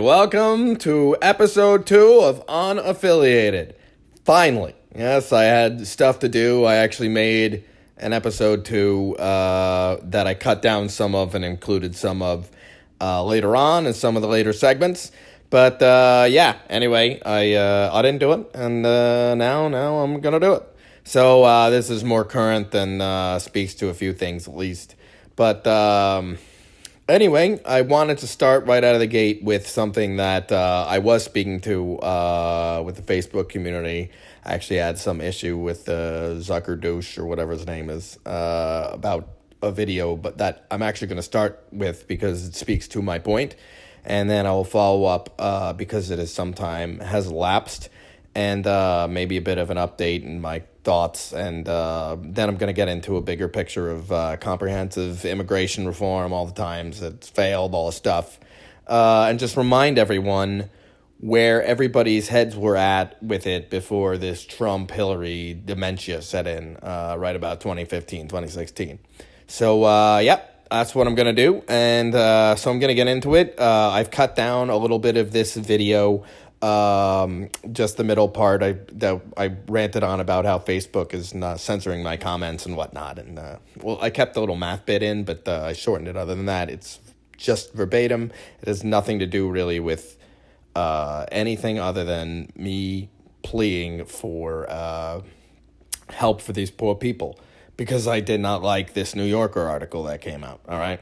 welcome to episode 2 of Unaffiliated. Finally. Yes, I had stuff to do. I actually made an episode 2 that I cut down some of and included some of later on in some of the later segments. But anyway, I didn't do it, and now I'm going to do it. So this is more current than speaks to a few things at least. But anyway, I wanted to start right out of the gate with something that I was speaking to with the Facebook community. I actually had some issue with Zucker Douche or whatever his name is about a video, but that I'm actually going to start with because it speaks to my point. And then I will follow up because it is some time has elapsed, and maybe a bit of an update in my thoughts, and then I'm going to get into a bigger picture of comprehensive immigration reform, all the times it's failed, all the stuff, and just remind everyone where everybody's heads were at with it before this Trump-Hillary dementia set in right about 2015, 2016. So, that's what I'm going to do, and so I'm going to get into it. I've cut down a little bit of this video, just the middle part that I ranted on about how Facebook is not censoring my comments and whatnot, and I kept the little math bit in, but I shortened it. Other than that, it's just verbatim. It has nothing to do really with anything other than me pleading for help for these poor people, because I did not like this New Yorker article that came out, all right?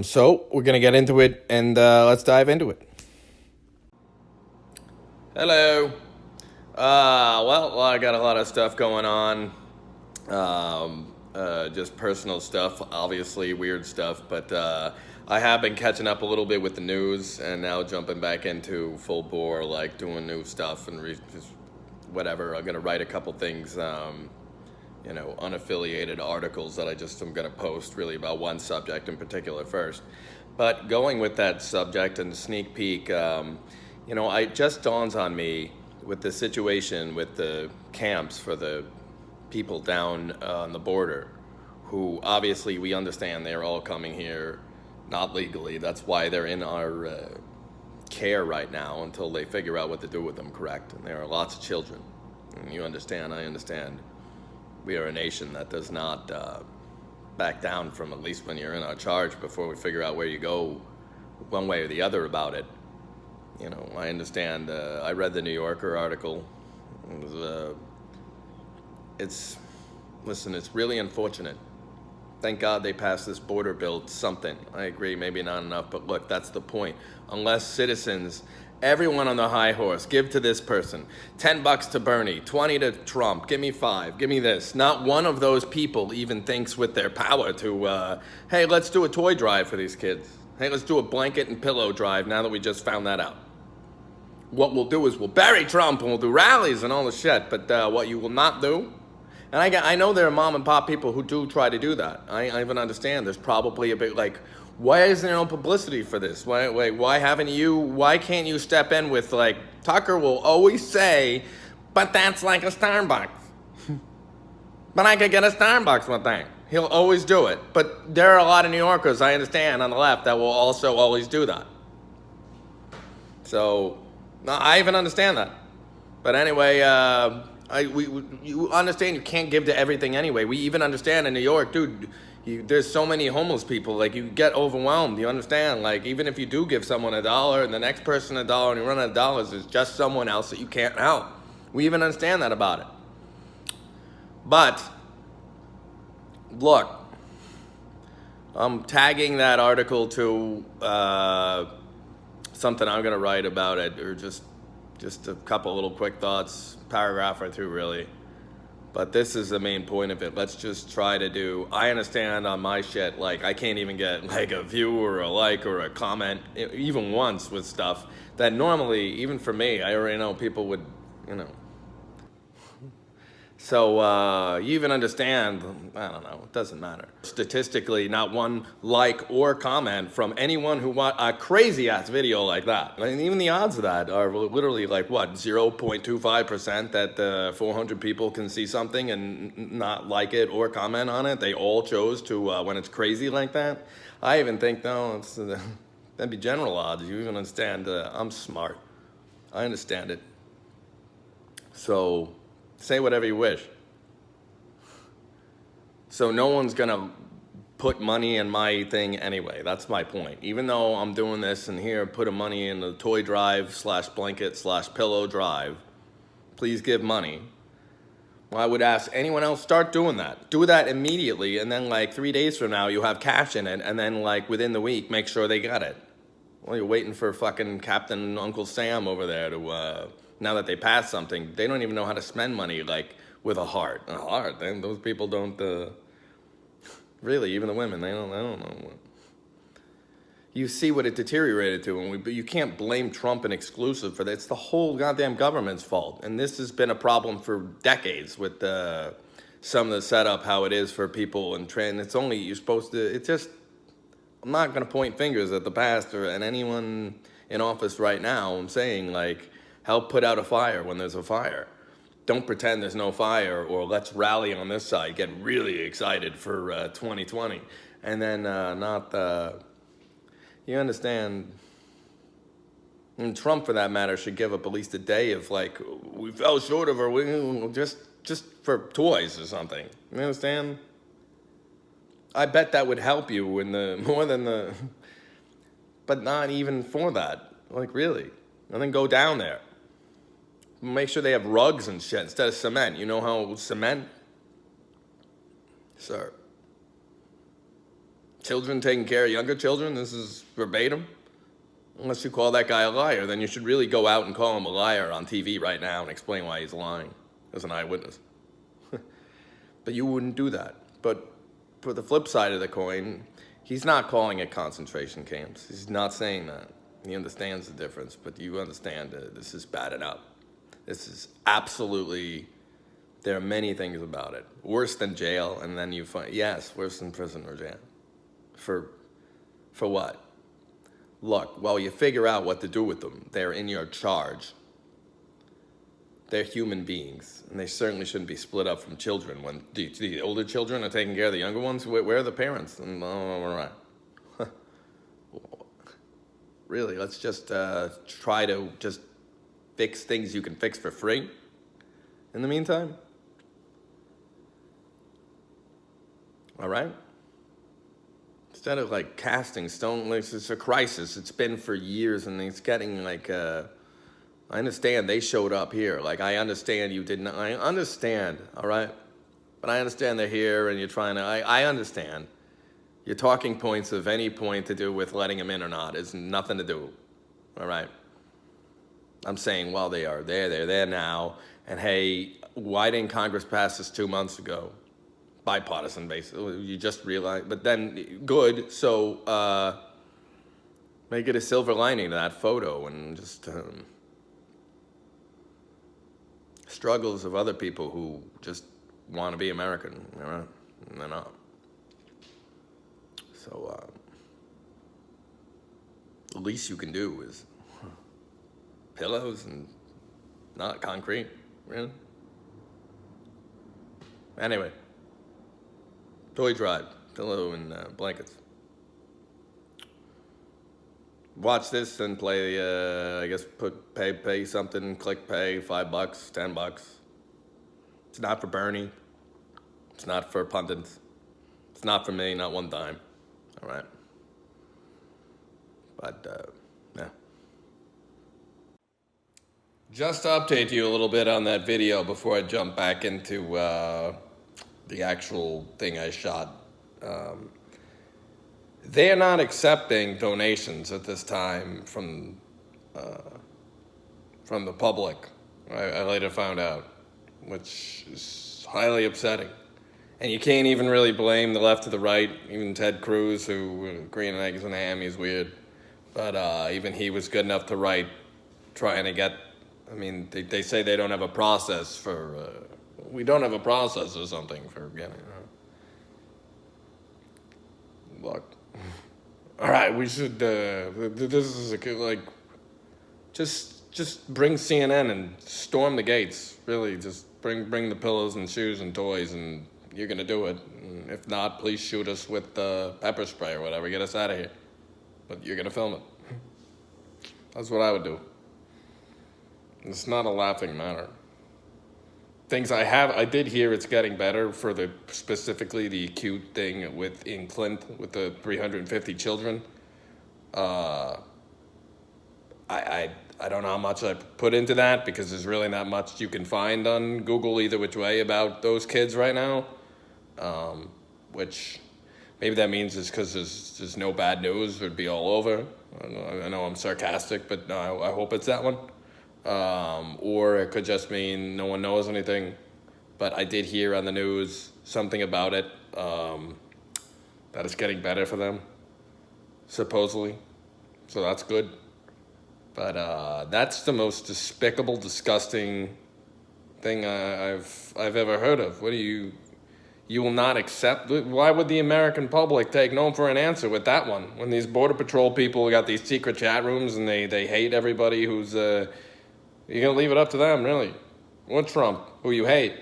So we're going to get into it, and let's dive into it. Hello. Well, I got a lot of stuff going on. Just personal stuff, obviously weird stuff, but I have been catching up a little bit with the news, and now jumping back into full bore, like doing new stuff and just whatever. I'm going to write a couple things, unaffiliated articles that I'm going to post really about one subject in particular first. But going with that subject and sneak peek, it just dawns on me with the situation with the camps for the people down on the border, who obviously we understand they're all coming here not legally. That's why they're in our care right now until they figure out what to do with them, correct? And there are lots of children. And you understand, I understand. We are a nation that does not back down from, at least when you're in our charge, before we figure out where you go one way or the other about it. I understand. I read the New Yorker article. It's really unfortunate. Thank God they passed this border bill, something. I agree, maybe not enough, but look, that's the point. Unless citizens, everyone on the high horse, give to this person, $10 to Bernie, 20 to Trump, give me 5, give me this. Not one of those people even thinks with their power to, hey, let's do a toy drive for these kids. Hey, let's do a blanket and pillow drive now that we just found that out. What we'll do is we'll bury Trump and we'll do rallies and all the shit, but what you will not do, and I know there are mom and pop people who do try to do that. I even understand. There's probably a bit like, why isn't there no publicity for this? Why can't you step in with, like, Tucker will always say, but that's like a Starbucks. But I could get a Starbucks with that. He'll always do it. But there are a lot of New Yorkers, I understand, on the left that will also always do that. So, no, I even understand that. But anyway, you understand you can't give to everything anyway. We even understand in New York, dude, there's so many homeless people, like, you get overwhelmed, you understand? Like, even if you do give someone $1 and the next person $1 and you run out of dollars, there's just someone else that you can't help. We even understand that about it. But, look, I'm tagging that article to something I'm going to write about it, or just a couple little quick thoughts, paragraph or two really. But this is the main point of it. Let's just try to do, I understand on my shit, like, I can't even get, like, a view or a like or a comment, even once, with stuff that normally, even for me, I already know people would, So you even understand, I don't know, it doesn't matter. Statistically, not one like or comment from anyone who want a crazy ass video like that. I mean, even the odds of that are literally like, 0.25% that 400 people can see something and not like it or comment on it. They all chose to, when it's crazy like that. I even think, no, That'd be general odds. You even understand, I'm smart. I understand it. So, say whatever you wish. So no one's gonna put money in my thing anyway. That's my point. Even though I'm doing this and here, putting money in the toy drive / blanket / pillow drive, please give money. Well, I would ask anyone else, start doing that. Do that immediately, and then like 3 days from now, you have cash in it, and then like within the week, make sure they got it. Well, you're waiting for fucking Captain Uncle Sam over there to, now that they passed something, they don't even know how to spend money like with a heart. A heart, those people don't, really, even the women, I don't know. You see what it deteriorated to, but you can't blame Trump in exclusive for that. It's the whole goddamn government's fault. And this has been a problem for decades with some of the setup, how it is for people and train. It's only, you're supposed to, it's just, I'm not going to point fingers at the past or at anyone in office right now. I'm saying, like, help put out a fire when there's a fire. Don't pretend there's no fire, or let's rally on this side, get really excited for 2020. And then you understand, and Trump, for that matter, should give up at least a day of, like, we fell short of our, just for toys or something. You understand? I bet that would help you in more than but not even for that. Like, really. And then go down there. Make sure they have rugs and shit instead of cement. You know how cement? Sir. Children taking care of younger children, this is verbatim. Unless you call that guy a liar, then you should really go out and call him a liar on TV right now and explain why he's lying as an eyewitness. But you wouldn't do that. But for the flip side of the coin, he's not calling it concentration camps. He's not saying that. He understands the difference, but you understand this is bad enough. This is absolutely, there are many things about it. Worse than jail, and then you find, yes, worse than prison or jail. For what? Look, while you figure out what to do with them, they're in your charge. They're human beings, and they certainly shouldn't be split up from children. When the older children are taking care of the younger ones, where are the parents? And, really, let's just try to just fix things you can fix for free in the meantime. All right? Instead of like casting stone, it's a crisis. It's been for years, and it's getting like, I understand they showed up here. Like, I understand you didn't, I understand, all right? But I understand they're here, and you're trying to, I understand. Your talking points of any point to do with letting them in or not is nothing to do, all right? I'm saying, well, they're there now, and hey, why didn't Congress pass this 2 months ago? Bipartisan basis, you just realize, but then good, so make it a silver lining to that photo, and just struggles of other people who just want to be American, you know, and they're not. So the least you can do is pillows and not concrete, really. Anyway, toy drive, pillow and blankets. Watch this and play, I guess pay something, click pay, $5, $10. It's not for Bernie. It's not for pundits. It's not for me, not one dime. All right. But, yeah. Just to update you a little bit on that video before I jump back into the actual thing I shot. They're not accepting donations at this time from the public. I later found out, which is highly upsetting. And you can't even really blame the left or the right. Even Ted Cruz, who green eggs and ham, he's weird. But even he was good enough to write, trying to get, I mean, they say they don't have a process for, we don't have a process or something for getting, look. All right, we should, this is like, just bring CNN and storm the gates. Really, just bring the pillows and shoes and toys, and you're gonna do it. And if not, please shoot us with pepper spray or whatever. Get us out of here. But you're gonna film it. That's what I would do. It's not a laughing matter. I did hear it's getting better for specifically the acute thing in Clint with the 350 children. Uh, I don't know how much I put into that because there's really not much you can find on Google either which way about those kids right now. Which maybe that means it's because there's no bad news. It would be all over. I know I'm sarcastic, but no, I hope it's that one. Or it could just mean no one knows anything. But I did hear on the news something about it, that it's getting better for them, supposedly. So that's good. But that's the most despicable, disgusting thing I've ever heard of. What do you will not accept? Why would the American public take no for an answer with that one? When these Border Patrol people got these secret chat rooms and they hate everybody who's, you're going to leave it up to them, really. Or Trump, who you hate.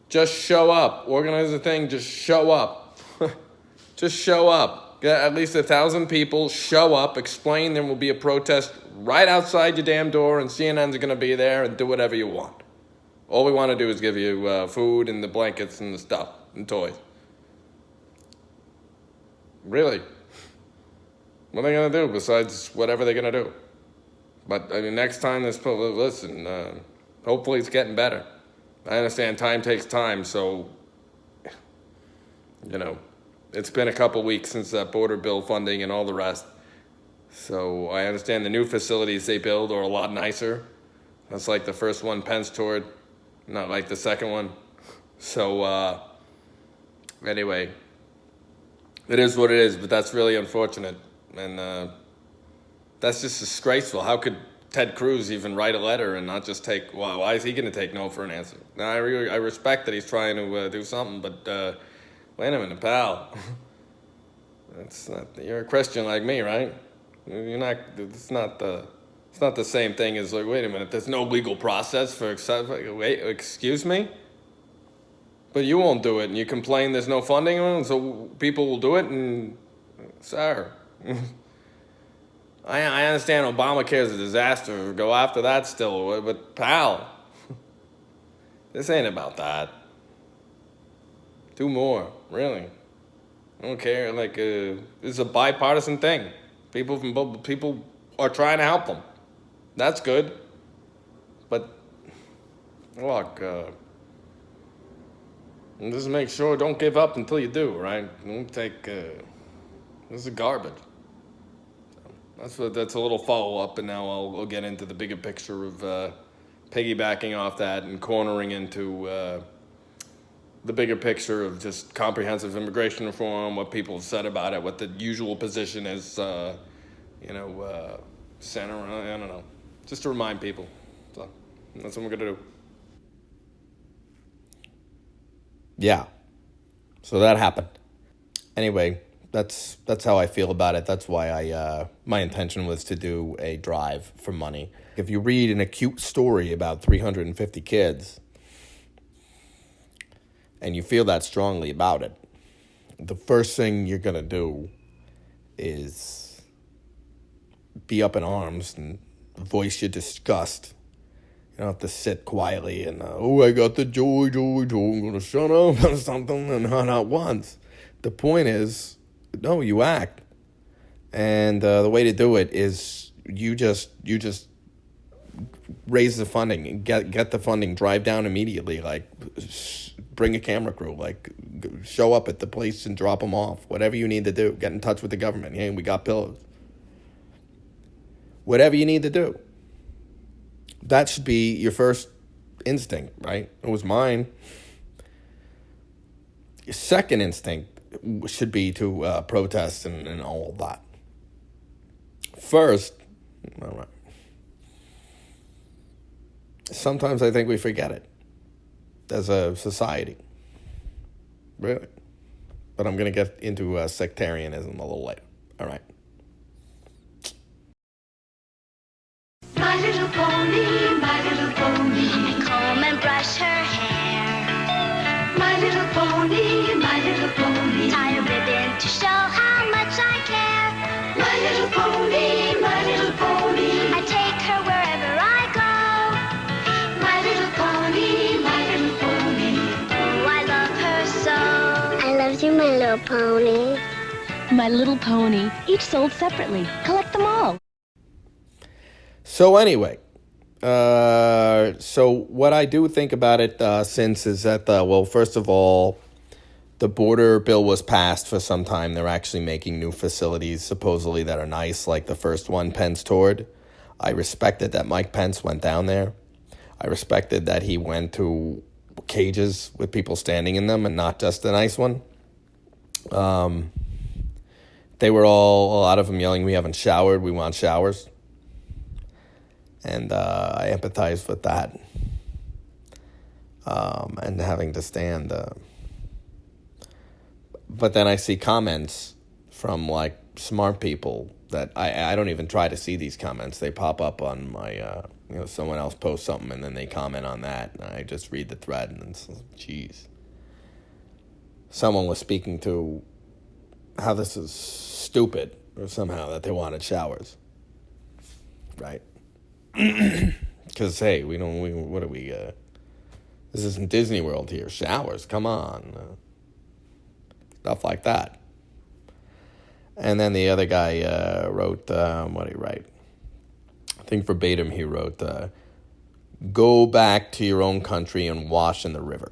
Just show up. Organize a thing, just show up. Just show up. Get at least 1,000 people, show up, explain there will be a protest right outside your damn door and CNN's going to be there and do whatever you want. All we want to do is give you food and the blankets and the stuff and toys. Really? What are they going to do besides whatever they're going to do? But I mean, next time listen, hopefully it's getting better. I understand time takes time, so, it's been a couple weeks since that border bill funding and all the rest. So I understand the new facilities they build are a lot nicer. That's like the first one Pence toured, not like the second one. So anyway, it is what it is, but that's really unfortunate. And that's just disgraceful. How could Ted Cruz even write a letter and not just take, well, why is he going to take no for an answer? Now, I respect that he's trying to do something, but wait a minute, pal. You're a Christian like me, right? It's not the same thing as like, wait a minute, there's no legal process for wait, excuse me? But you won't do it, and you complain there's no funding, so people will do it, and, sir. I understand Obamacare is a disaster. Go after that still. But, pal, this ain't about that. Do more, really. I don't care. Like, it's a bipartisan thing. People are trying to help them. That's good. But, look, just make sure don't give up until you do, right? Don't take, this is garbage. That's a little follow-up, and now I'll get into the bigger picture of piggybacking off that and cornering into the bigger picture of just comprehensive immigration reform, what people have said about it, what the usual position is, center, I don't know. Just to remind people. So that's what we're going to do. Yeah. So that happened. Anyway, that's how I feel about it. That's why my intention was to do a drive for money. If you read an acute story about 350 kids and you feel that strongly about it, the first thing you're going to do is be up in arms and voice your disgust. You don't have to sit quietly and, I got the joy, I'm going to shut up or something, and not once. The point is, no, you act. And the way to do it is you just raise the funding, get the funding, drive down immediately, like bring a camera crew, like show up at the place and drop them off, whatever you need to do, get in touch with the government. Hey, we got pillows. Whatever you need to do. That should be your first instinct, right? It was mine. Your second instinct should be to protest and all of that. First, all right. Sometimes I think we forget it as a society. Really. But I'm going to get into sectarianism a little later. All right. My little pony, my little pony. I comb and brush her hair. My little pony, my little pony. Tie a ribbon to show how much I care. My little pony, my little pony. I Little Pony. My Little Pony, each sold separately. Collect them all. So anyway, so what I do think about it since is that, well, first of all, the border bill was passed for some time. They're actually making new facilities, supposedly, that are nice, like the first one Pence toured. I respected that Mike Pence went down there. I respected that he went to cages with people standing in them and not just a nice one. They were all, a lot of them yelling, "We haven't showered, we want showers." And I empathize with that. And having to stand. But then I see comments from, like, smart people that I don't even try to see these comments. They pop up on my, someone else posts something and then they comment on that. And I just read the thread and it's, geez. Someone was speaking to how this is stupid or somehow that they wanted showers. Right? Because, hey, what are we, this isn't Disney World here. Showers, come on. Stuff like that. And then the other guy wrote, what did he write? I think verbatim he wrote, "Go back to your own country and wash in the river."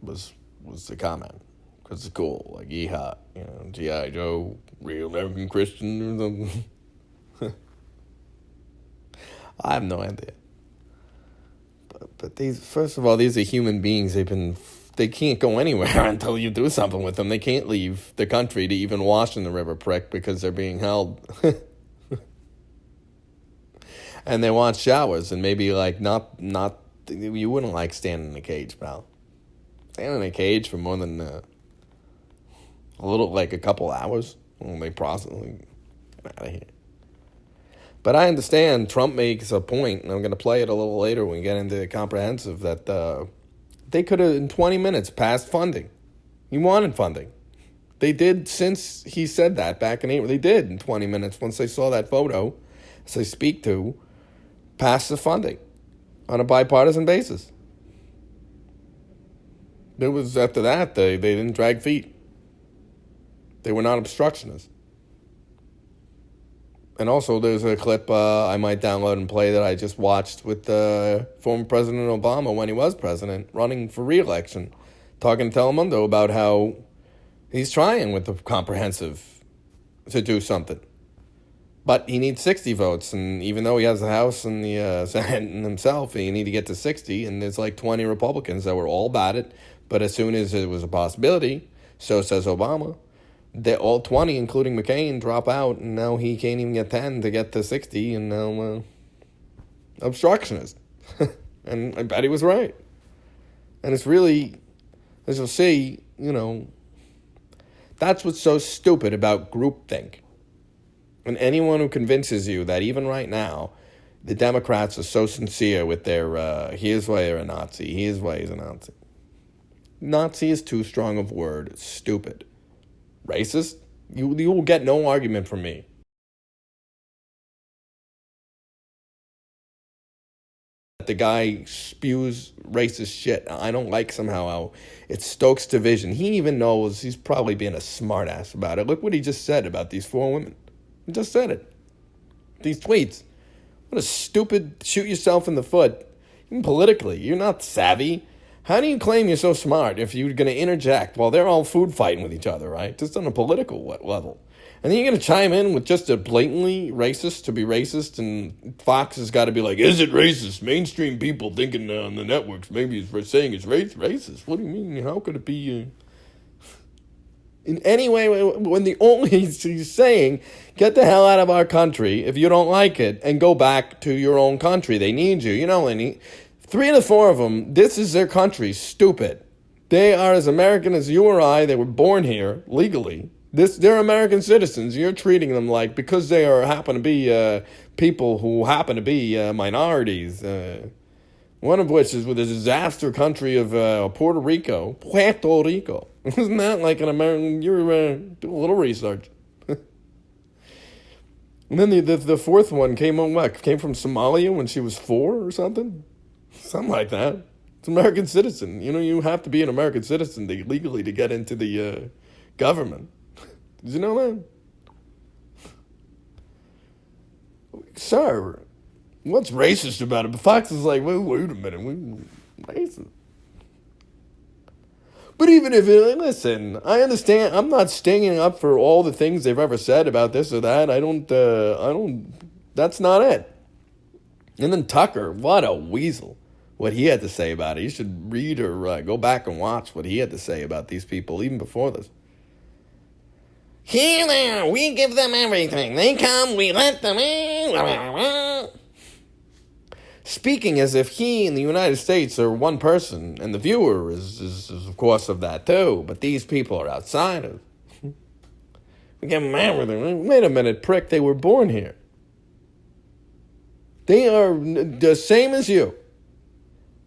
Was the comment. Because it's cool. Like, yeehaw. G.I. Joe, real American Christian or something. I have no idea. But these, first of all, these are human beings. They can't go anywhere until you do something with them. They can't leave the country to even wash in the river, prick, because they're being held. And they want showers, and maybe, like, not, you wouldn't like standing in a cage, pal. Standing in a cage for more than a couple hours. Well, they possibly get out of here. But I understand Trump makes a point, and I'm going to play it a little later when we get into the comprehensive, that they could have, in 20 minutes, passed funding. He wanted funding. They did, since he said that back in April. They did, in 20 minutes, once they saw that photo, as they speak to, pass the funding on a bipartisan basis. It was, after that, they didn't drag feet. They were not obstructionists. And also, there's a clip I might download and play that I just watched with former President Obama when he was president, running for re-election, talking to Telemundo about how he's trying with the comprehensive to do something. But he needs 60 votes, and even though he has the House and the Senate and himself, he need to get to 60, and there's like 20 Republicans that were all about it. But as soon as it was a possibility, so says Obama, all 20, including McCain, drop out, and now he can't even get 10 to get to 60, and now obstructionist. And I bet he was right. And it's really, as you'll see, that's what's so stupid about groupthink. And anyone who convinces you that even right now, the Democrats are so sincere with their, here's why they're a Nazi, here's why he's a Nazi. Nazi is too strong of a word. It's stupid. Racist? You will get no argument from me. The guy spews racist shit. I don't like somehow how it stokes division. He even knows he's probably being a smartass about it. Look what he just said about these 4 women. He just said it. These tweets. What a stupid shoot yourself in the foot. Even politically, you're not savvy. How do you claim you're so smart if you're going to interject while they're all food fighting with each other, right? Just on a political level. And then you're going to chime in with just a blatantly racist to be racist, and Fox has got to be like, is it racist? Mainstream people thinking on the networks maybe it's saying it's racist. What do you mean? How could it be? In any way, when the only he's saying, get the hell out of our country if you don't like it and go back to your own country. They need you. They need 3 of the 4 of them. This is their country. Stupid. They are as American as you or I. They were born here legally. They're American citizens. You're treating them like, because they happen to be people who happen to be minorities. One of which is with the disaster country of Puerto Rico. Puerto Rico. Isn't that like an American? Do a little research. And then the fourth one came from Somalia when she was 4 or something? Something like that. It's an American citizen. You know, you have to be an American citizen legally to get into the government. Did you know that? Sir, what's racist about it? But Fox is like, wait a minute, racist. But even if, listen, I understand, I'm not stinging up for all the things they've ever said about this or that. I don't, that's not it. And then Tucker, what a weasel. What he had to say about it. You should read or go back and watch what he had to say about these people, even before this. Here they are, we give them everything. They come, we let them in. Speaking as if he and the United States are one person, and the viewer is of course of that too, but these people are outsiders. We give them everything. Wait a minute, prick, they were born here. They are the same as you.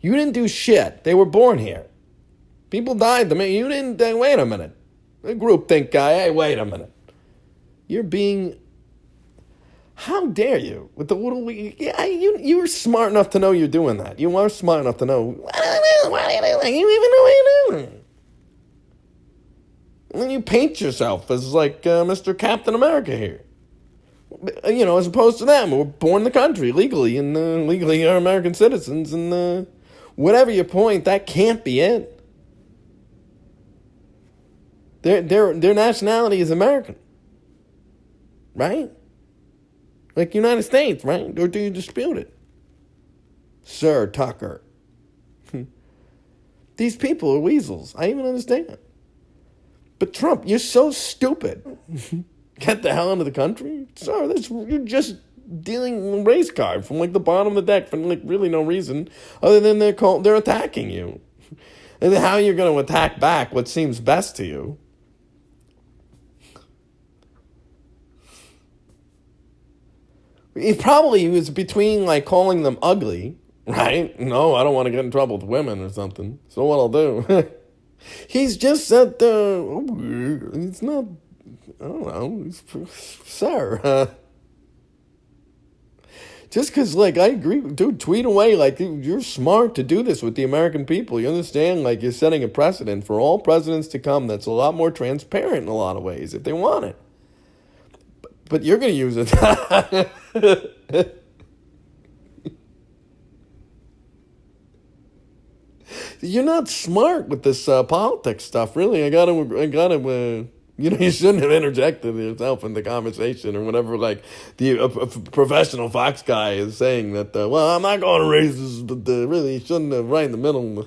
You didn't do shit. They were born here. People died. You didn't. Wait a minute. The groupthink guy. Hey, wait a minute. You're being. How dare you? With the little. Yeah, you're smart enough to know you're doing that. You are smart enough to know. What are you doing? You even know what you're doing. And then you paint yourself as like Mr. Captain America here. You know, as opposed to them, who were born in the country legally, and legally are American citizens, and whatever your point, that can't be it. Their nationality is American, right? Like United States, right? Or do you dispute it, Sir Tucker? These people are weasels. I even understand. But Trump, you're so stupid. Get the hell out of the country? Sir, you're just dealing a race card from like the bottom of the deck for like really no reason other than they're attacking you. And how you're going to attack back what seems best to you. He probably was between like calling them ugly, right? No, I don't want to get in trouble with women or something. So what I'll do. He's just said, it's not, I don't know, sir. Just because, like, I agree, dude, tweet away, like, you're smart to do this with the American people. You understand, like, you're setting a precedent for all presidents to come that's a lot more transparent in a lot of ways, if they want it. But you're going to use it. You're not smart with this politics stuff, really. I gotta, you know, you shouldn't have interjected yourself in the conversation or whatever, like, a professional Fox guy is saying that, well, I'm not going to racist, but really, you shouldn't have right in the middle.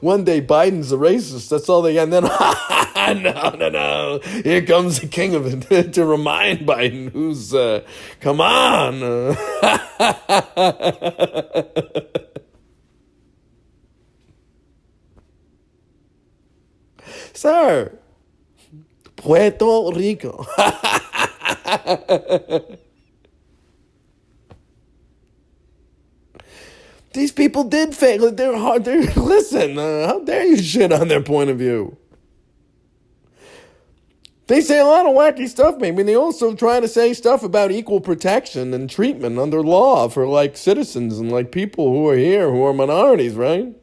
One day, Biden's a racist, that's all they got, and then, no, here comes the king of it to remind Biden who's, come on. Sir, Puerto Rico. These people did fail. They're hard. Listen, how dare you shit on their point of view? They say a lot of wacky stuff, maybe. They also try to say stuff about equal protection and treatment under law for, like, citizens and, like, people who are here who are minorities, right?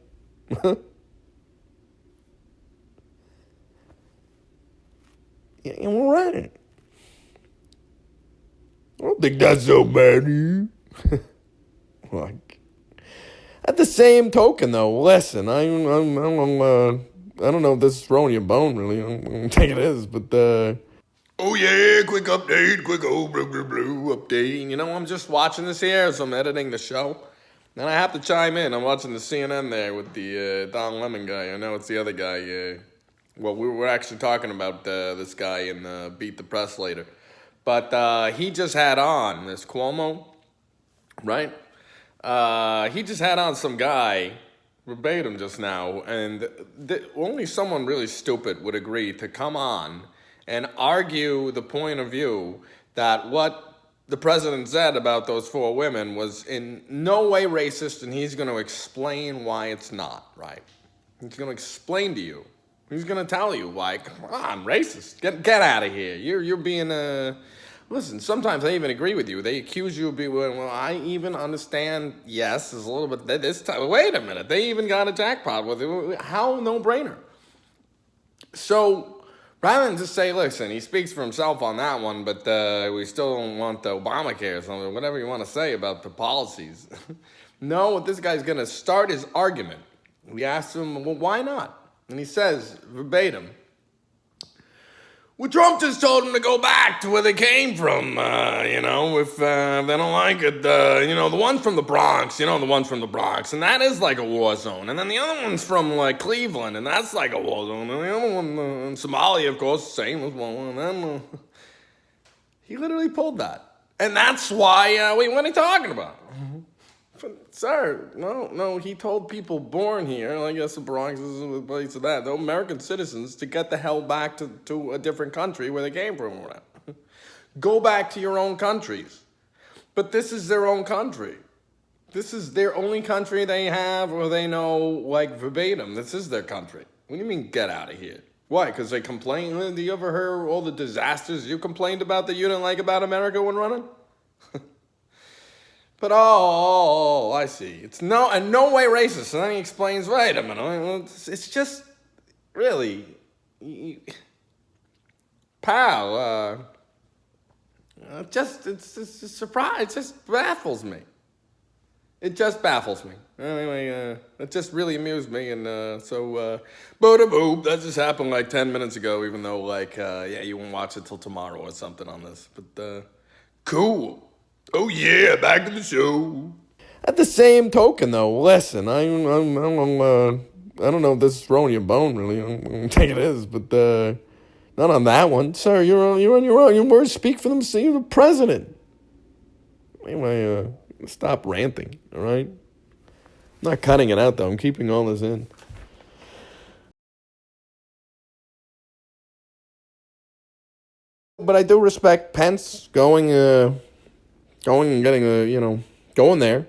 Yeah, all right. I don't think that's so bad. Like, at the same token, though, listen, I don't know if this is throwing you a bone, really. I don't think it is, but, oh yeah, quick update, update. You know, I'm just watching this here as I'm editing the show, and I have to chime in. I'm watching the CNN there with the Don Lemon guy. I know it's the other guy. Well, we were actually talking about this guy in Beat the Press later. But he just had on this Cuomo, right? He just had on some guy, verbatim just now, and only someone really stupid would agree to come on and argue the point of view that what the president said about those 4 women was in no way racist, and he's going to explain why it's not, right? He's going to explain to you. He's going to tell you why. Come on, racist. Get out of here. You're being Listen, sometimes I even agree with you. They accuse you of being, well, I even understand, yes, there's a little bit, this time, wait a minute, they even got a jackpot with it. How no-brainer? So, rather than just say, listen, he speaks for himself on that one, but we still don't want the Obamacare or something, whatever you want to say about the policies. No, this guy's going to start his argument. We asked him, well, why not? And he says, verbatim, well, Trump just told them to go back to where they came from, if they don't like it. The ones from the Bronx, the ones from the Bronx, and that is like a war zone. And then the other one's from, like, Cleveland, and that's like a war zone. And the other one in Somalia, of course, same as one. And then he literally pulled that. And that's why, what are you talking about? But, sir, no, he told people born here, I guess the Bronx is a place of that, the American citizens, to get the hell back to a different country where they came from or whatever. Go back to your own countries. But this is their own country. This is their only country they have or they know, like, verbatim. This is their country. What do you mean, get out of here? Why? Because they complain? Do you ever hear all the disasters you complained about that you didn't like about America when running? But, I see. It's in no way racist. And then he explains, wait a minute, it's just, really, pal, it's a surprise. It just baffles me. It just baffles me. Anyway, it just really amused me. And boop, that just happened like 10 minutes ago, even though, you won't watch it till tomorrow or something on this. But, cool. Oh yeah, back to the show. At the same token, though, listen, I don't know if this is throwing you a bone, really. I don't think it is, but not on that one, sir. You're on your own. Your words speak for themselves. You're the president. Anyway, stop ranting. All right. I'm not cutting it out though. I'm keeping all this in. But I do respect Pence going and getting going there.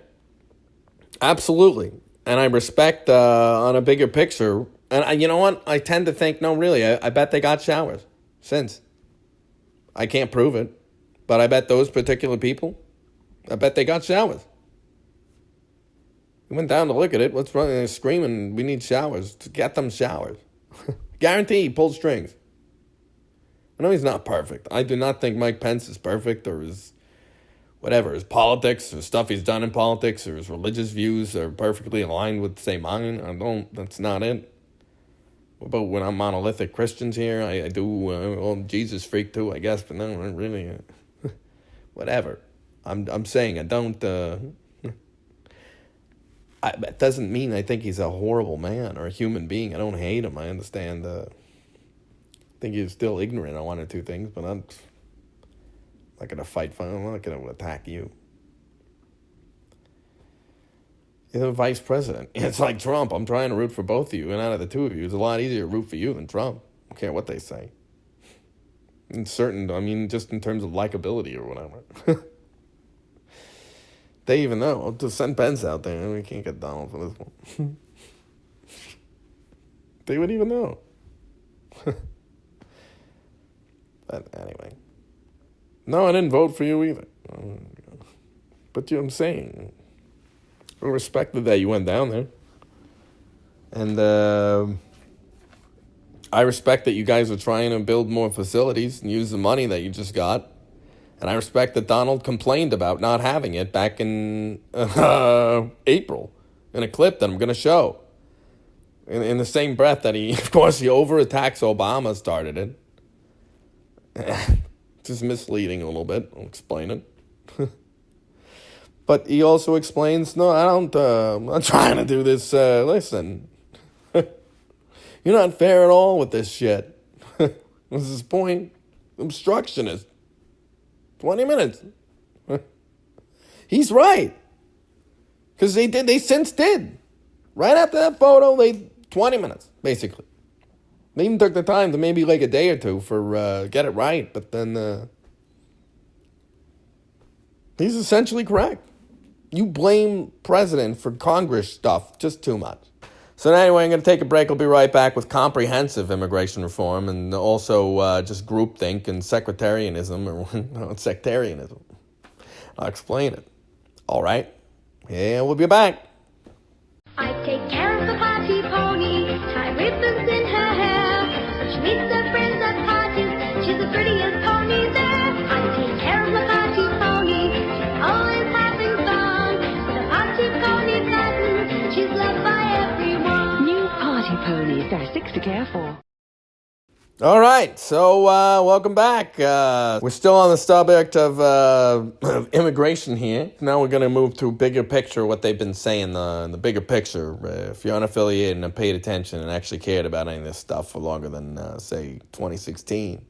Absolutely. And I respect on a bigger picture. And you know what? I tend to think, no, really, I bet they got showers since. I can't prove it. But I bet those particular people, I bet they got showers. We went down to look at it. What's wrong? They're screaming, we need showers. To get them showers. Guarantee he pulled strings. I know he's not perfect. I do not think Mike Pence is perfect or is whatever, his politics or stuff he's done in politics or his religious views are perfectly aligned with, say, mine. That's not it. What about when I'm monolithic Christians here? I do, Jesus freak too, I guess, but no, not really. Whatever. I'm saying I don't, it doesn't mean I think he's a horrible man or a human being. I don't hate him. I understand, I think he's still ignorant on one or two things, but I'm not going to fight for him. I'm not going to attack you. You're the vice president. It's like Trump. I'm trying to root for both of you. And out of the two of you, it's a lot easier to root for you than Trump. I don't care what they say. Just in terms of likability or whatever. They even know. I'll just send Pence out there. We can't get Donald for this one. They would even know. But anyway. No, I didn't vote for you either. But I'm saying, I respected that you went down there. And I respect that you guys are trying to build more facilities and use the money that you just got. And I respect that Donald complained about not having it back in April in a clip that I'm going to show. In the same breath that he over-attacks Obama started it. Just misleading a little bit. I'll explain it. But he also explains, no, I'm not trying to do this. Listen, you're not fair at all with this shit. What's his point? Obstructionist. 20 minutes. He's right. Because they since did. Right after that photo, 20 minutes, basically. They even took the time to maybe like a day or two for get it right, but then he's essentially correct. You blame president for Congress stuff just too much. So anyway, I'm going to take a break. I'll be right back with comprehensive immigration reform and also just groupthink and sectarianism, or sectarianism. I'll explain it. All right? Yeah, we'll be back. I take care of the party pony, tie ribbons in her hair. When she meets her friends at parties, she's the prettiest pony there. I take care of the party pony, she's always having fun. With a party pony pattern, she's loved by everyone. New party ponies. There are 6 to care for. All right, so welcome back. We're still on the subject of immigration here. Now we're going to move to bigger picture, what they've been saying in the bigger picture. If you're unaffiliated and have paid attention and actually cared about any of this stuff for longer than, say, 2016,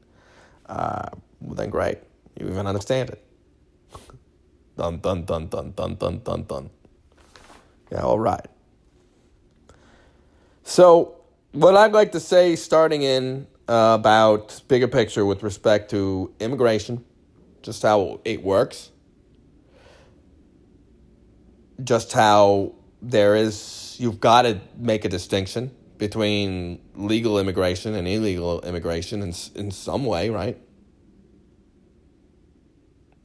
well, then great. You even understand it. Dun, dun, dun, dun, dun, dun, dun, dun. Yeah, all right. So what I'd like to say starting in about bigger picture with respect to immigration, just how it works, just how you've got to make a distinction between legal immigration and illegal immigration in some way, right?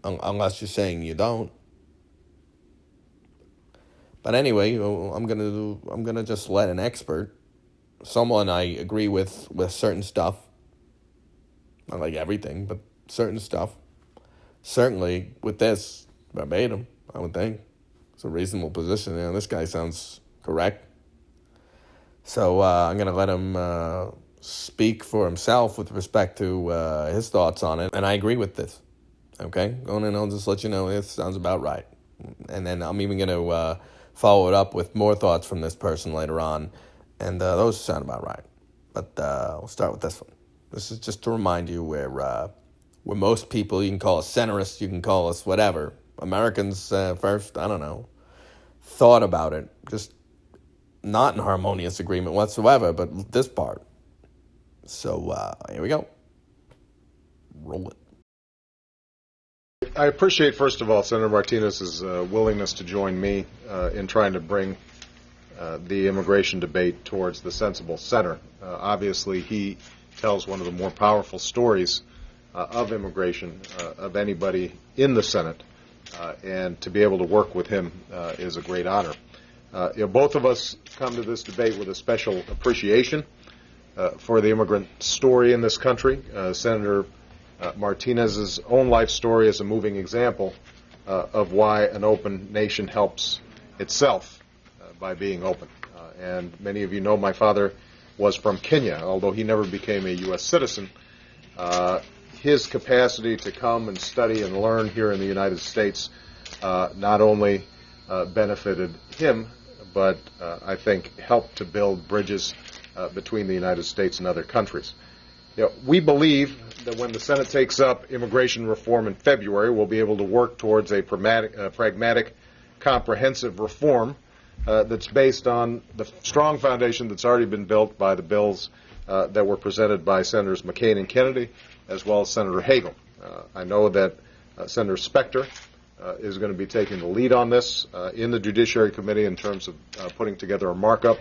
Unless you're saying you don't. But anyway, I'm gonna just let an expert, someone I agree with certain stuff, not like everything, but certain stuff. Certainly with this, verbatim, I would think. It's a reasonable position. This guy sounds correct. So I'm going to let him speak for himself with respect to his thoughts on it. And I agree with this. Okay? Going in, I'll just let you know it sounds about right. And then I'm even going to follow it up with more thoughts from this person later on. And those sound about right. But we'll start with this one. This is just to remind you where most people, you can call us centrists, you can call us whatever. Americans first, I don't know, thought about it. Just not in harmonious agreement whatsoever, but this part. So here we go. Roll it. I appreciate, first of all, Senator Martinez's willingness to join me in trying to bring the immigration debate towards the sensible center. Obviously, he tells one of the more powerful stories of immigration of anybody in the Senate, and to be able to work with him is a great honor. Both of us come to this debate with a special appreciation for the immigrant story in this country. Senator Martinez's own life story is a moving example of why an open nation helps itself by being open. And many of you know my father was from Kenya, although he never became a U.S. citizen. His capacity to come and study and learn here in the United States not only benefited him, but I think helped to build bridges between the United States and other countries. We believe that when the Senate takes up immigration reform in February, we'll be able to work towards a pragmatic, comprehensive reform that's based on the strong foundation that's already been built by the bills that were presented by Senators McCain and Kennedy, as well as Senator Hagel. I know that Senator Specter is going to be taking the lead on this in the Judiciary Committee in terms of putting together a markup,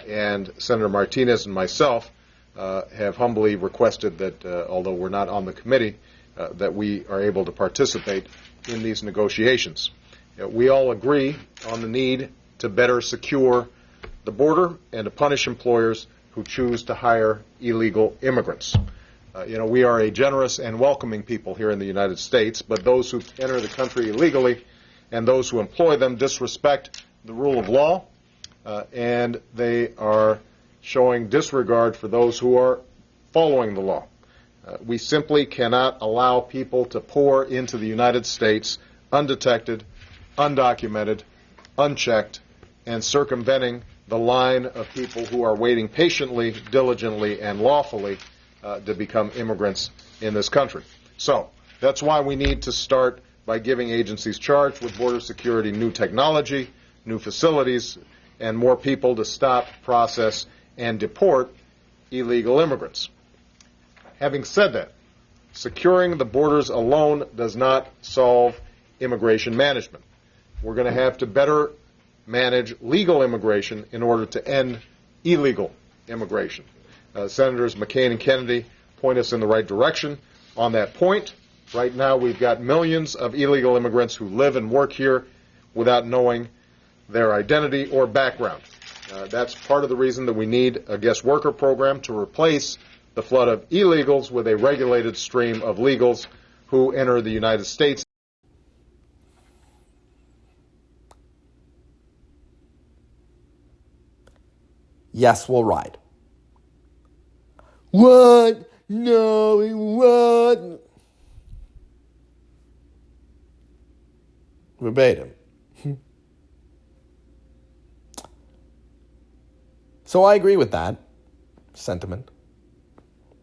and Senator Martinez and myself have humbly requested that, although we're not on the committee, that we are able to participate in these negotiations. We all agree on the need to better secure the border and to punish employers who choose to hire illegal immigrants. We are a generous and welcoming people here in the United States, but those who enter the country illegally and those who employ them disrespect the rule of law, and they are showing disregard for those who are following the law. We simply cannot allow people to pour into the United States undetected, undocumented, unchecked, and circumventing the line of people who are waiting patiently, diligently, and lawfully to become immigrants in this country. So that's why we need to start by giving agencies charged with border security new technology, new facilities, and more people to stop, process, and deport illegal immigrants. Having said that, securing the borders alone does not solve immigration management. We're going to have to better manage legal immigration in order to end illegal immigration. Senators McCain and Kennedy point us in the right direction on that point. Right now, we've got millions of illegal immigrants who live and work here without knowing their identity or background. That's part of the reason that we need a guest worker program to replace the flood of illegals with a regulated stream of legals who enter the United States. Yes, we'll ride. What? No, what? Verbatim. So I agree with that sentiment.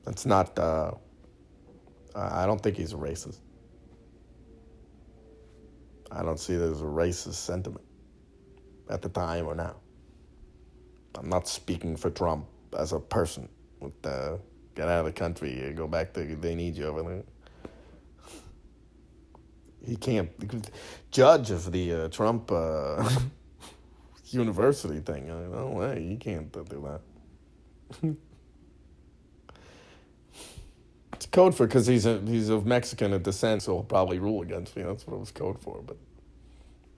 That's not, I don't think he's a racist. I don't see it as a racist sentiment at the time or now. I'm not speaking for Trump as a person. With get out of the country, go back to, they need you over there. He can't judge of the Trump university thing. No way, he can't do that. It's code for, because he's of Mexican descent, so he'll probably rule against me. That's what it was code for. But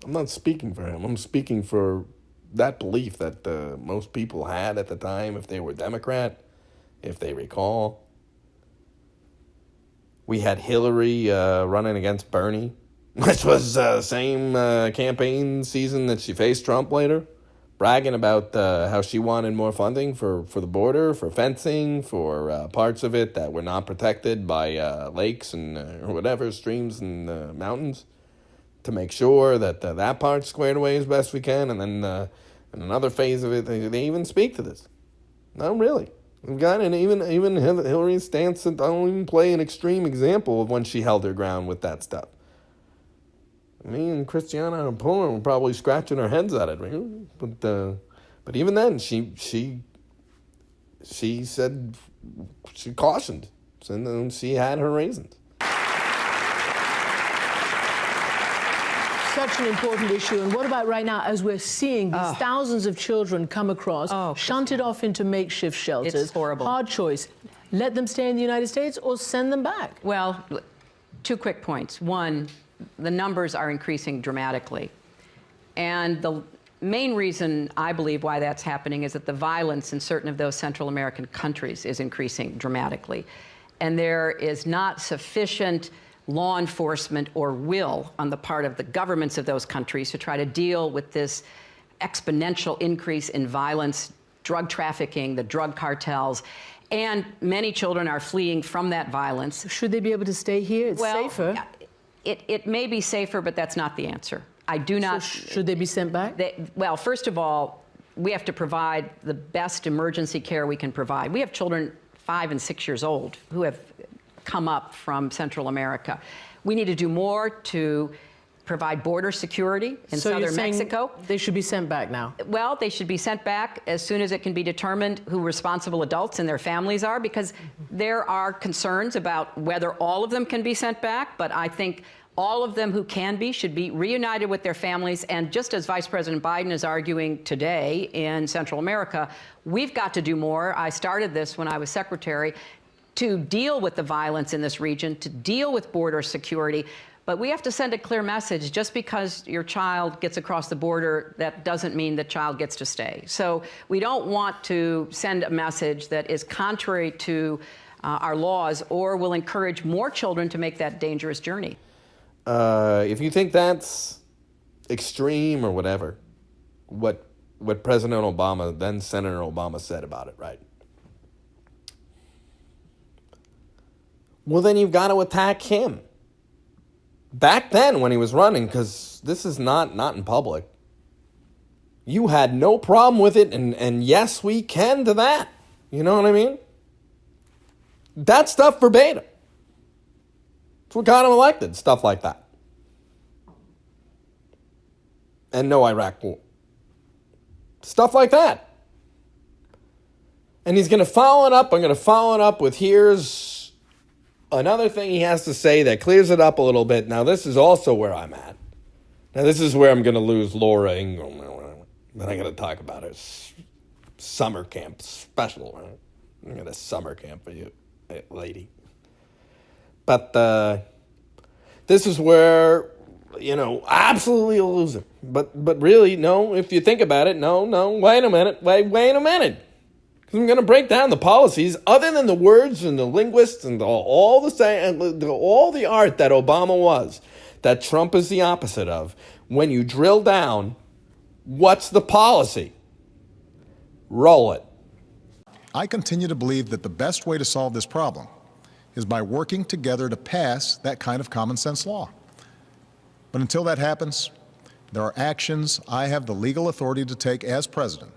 I'm not speaking for him. I'm speaking for that belief that most people had at the time, if they were Democrat, if they recall. We had Hillary running against Bernie, which was the same campaign season that she faced Trump later, bragging about how she wanted more funding for the border, for fencing, for parts of it that were not protected by lakes and or whatever, streams and mountains, to make sure that that part's squared away as best we can. And then in another phase of it, they even speak to this. No, really. We've got, and even Hillary's stance, don't even play an extreme example of when she held her ground with that stuff. Me and Christiana and Poland were probably scratching our heads at it, right? But even then, she said, she cautioned, and she had her reasons. Such an important issue. And what about right now, as we're seeing these thousands of children come across, shunted off into makeshift shelters? It's horrible. Hard choice. Let them stay in the United States or send them back? Well, 2 quick points. One, the numbers are increasing dramatically. And the main reason, I believe, why that's happening is that the violence in certain of those Central American countries is increasing dramatically. And there is not sufficient law enforcement or will on the part of the governments of those countries to try to deal with this exponential increase in violence, drug trafficking, the drug cartels, and many children are fleeing from that violence. Should they be able to stay here? It's safer. It may be safer, but that's not the answer. I do not. So should they be sent back? Well, first of all, we have to provide the best emergency care we can provide. We have children 5 and 6 years old who have come up from Central America. We need to do more to provide border security in southern Mexico. They should be sent back now. Well, they should be sent back as soon as it can be determined who responsible adults and their families are, because there are concerns about whether all of them can be sent back, but I think all of them who can be should be reunited with their families. And just as Vice President Biden is arguing today in Central America, we've got to do more. I started this when I was secretary, to deal with the violence in this region, to deal with border security. But we have to send a clear message. Just because your child gets across the border, that doesn't mean the child gets to stay. So we don't want to send a message that is contrary to our laws or will encourage more children to make that dangerous journey. If you think that's extreme or whatever, what President Obama, then Senator Obama, said about it, right? Well, then you've got to attack him. Back then when he was running, because this is not in public, you had no problem with it, and yes, we can to that. You know what I mean? That stuff verbatim. It's what got him elected, stuff like that. And no Iraq war. Stuff like that. And he's going to follow it up. I'm going to follow it up with here's another thing he has to say that clears it up a little bit. Now, this is also where I'm at. Now, this is where I'm going to lose Laura Ingraham or whatever. But I got to talk about it. Summer camp special, right? I got a summer camp for you, lady. But this is where, absolutely a loser. But really, no, if you think about it, no, wait a minute. Because I'm going to break down the policies other than the words and the linguists and all the art that Obama was, that Trump is the opposite of. When you drill down, what's the policy? Roll it. I continue to believe that the best way to solve this problem is by working together to pass that kind of common sense law. But until that happens, there are actions I have the legal authority to take as president,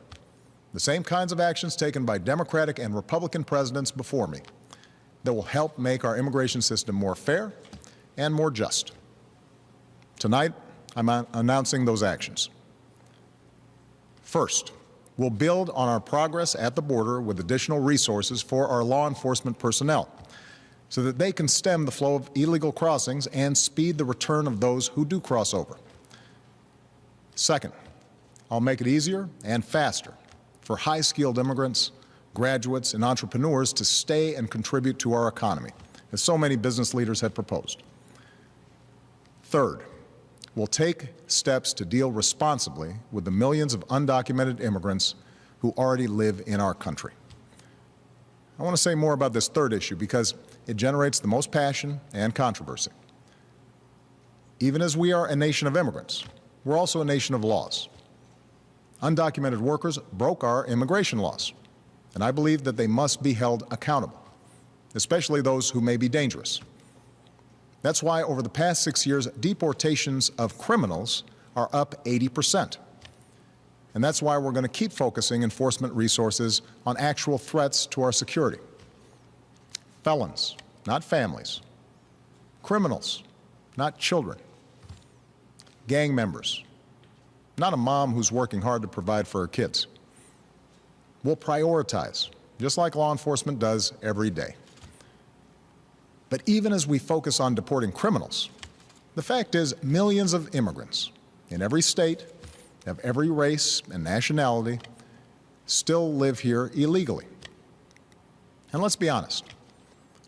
the same kinds of actions taken by Democratic and Republican presidents before me, that will help make our immigration system more fair and more just. Tonight, I'm announcing those actions. First, we'll build on our progress at the border with additional resources for our law enforcement personnel so that they can stem the flow of illegal crossings and speed the return of those who do cross over. Second, I'll make it easier and faster for high-skilled immigrants, graduates, and entrepreneurs to stay and contribute to our economy, as so many business leaders have proposed. Third, we'll take steps to deal responsibly with the millions of undocumented immigrants who already live in our country. I want to say more about this third issue because it generates the most passion and controversy. Even as we are a nation of immigrants, we're also a nation of laws. Undocumented workers broke our immigration laws, and I believe that they must be held accountable, especially those who may be dangerous. That's why over the past 6 years, deportations of criminals are up 80%. And that's why we're going to keep focusing enforcement resources on actual threats to our security. Felons, not families. Criminals, not children. Gang members, not a mom who's working hard to provide for her kids. We'll prioritize, just like law enforcement does every day. But even as we focus on deporting criminals, the fact is millions of immigrants in every state, of every race and nationality, still live here illegally. And let's be honest,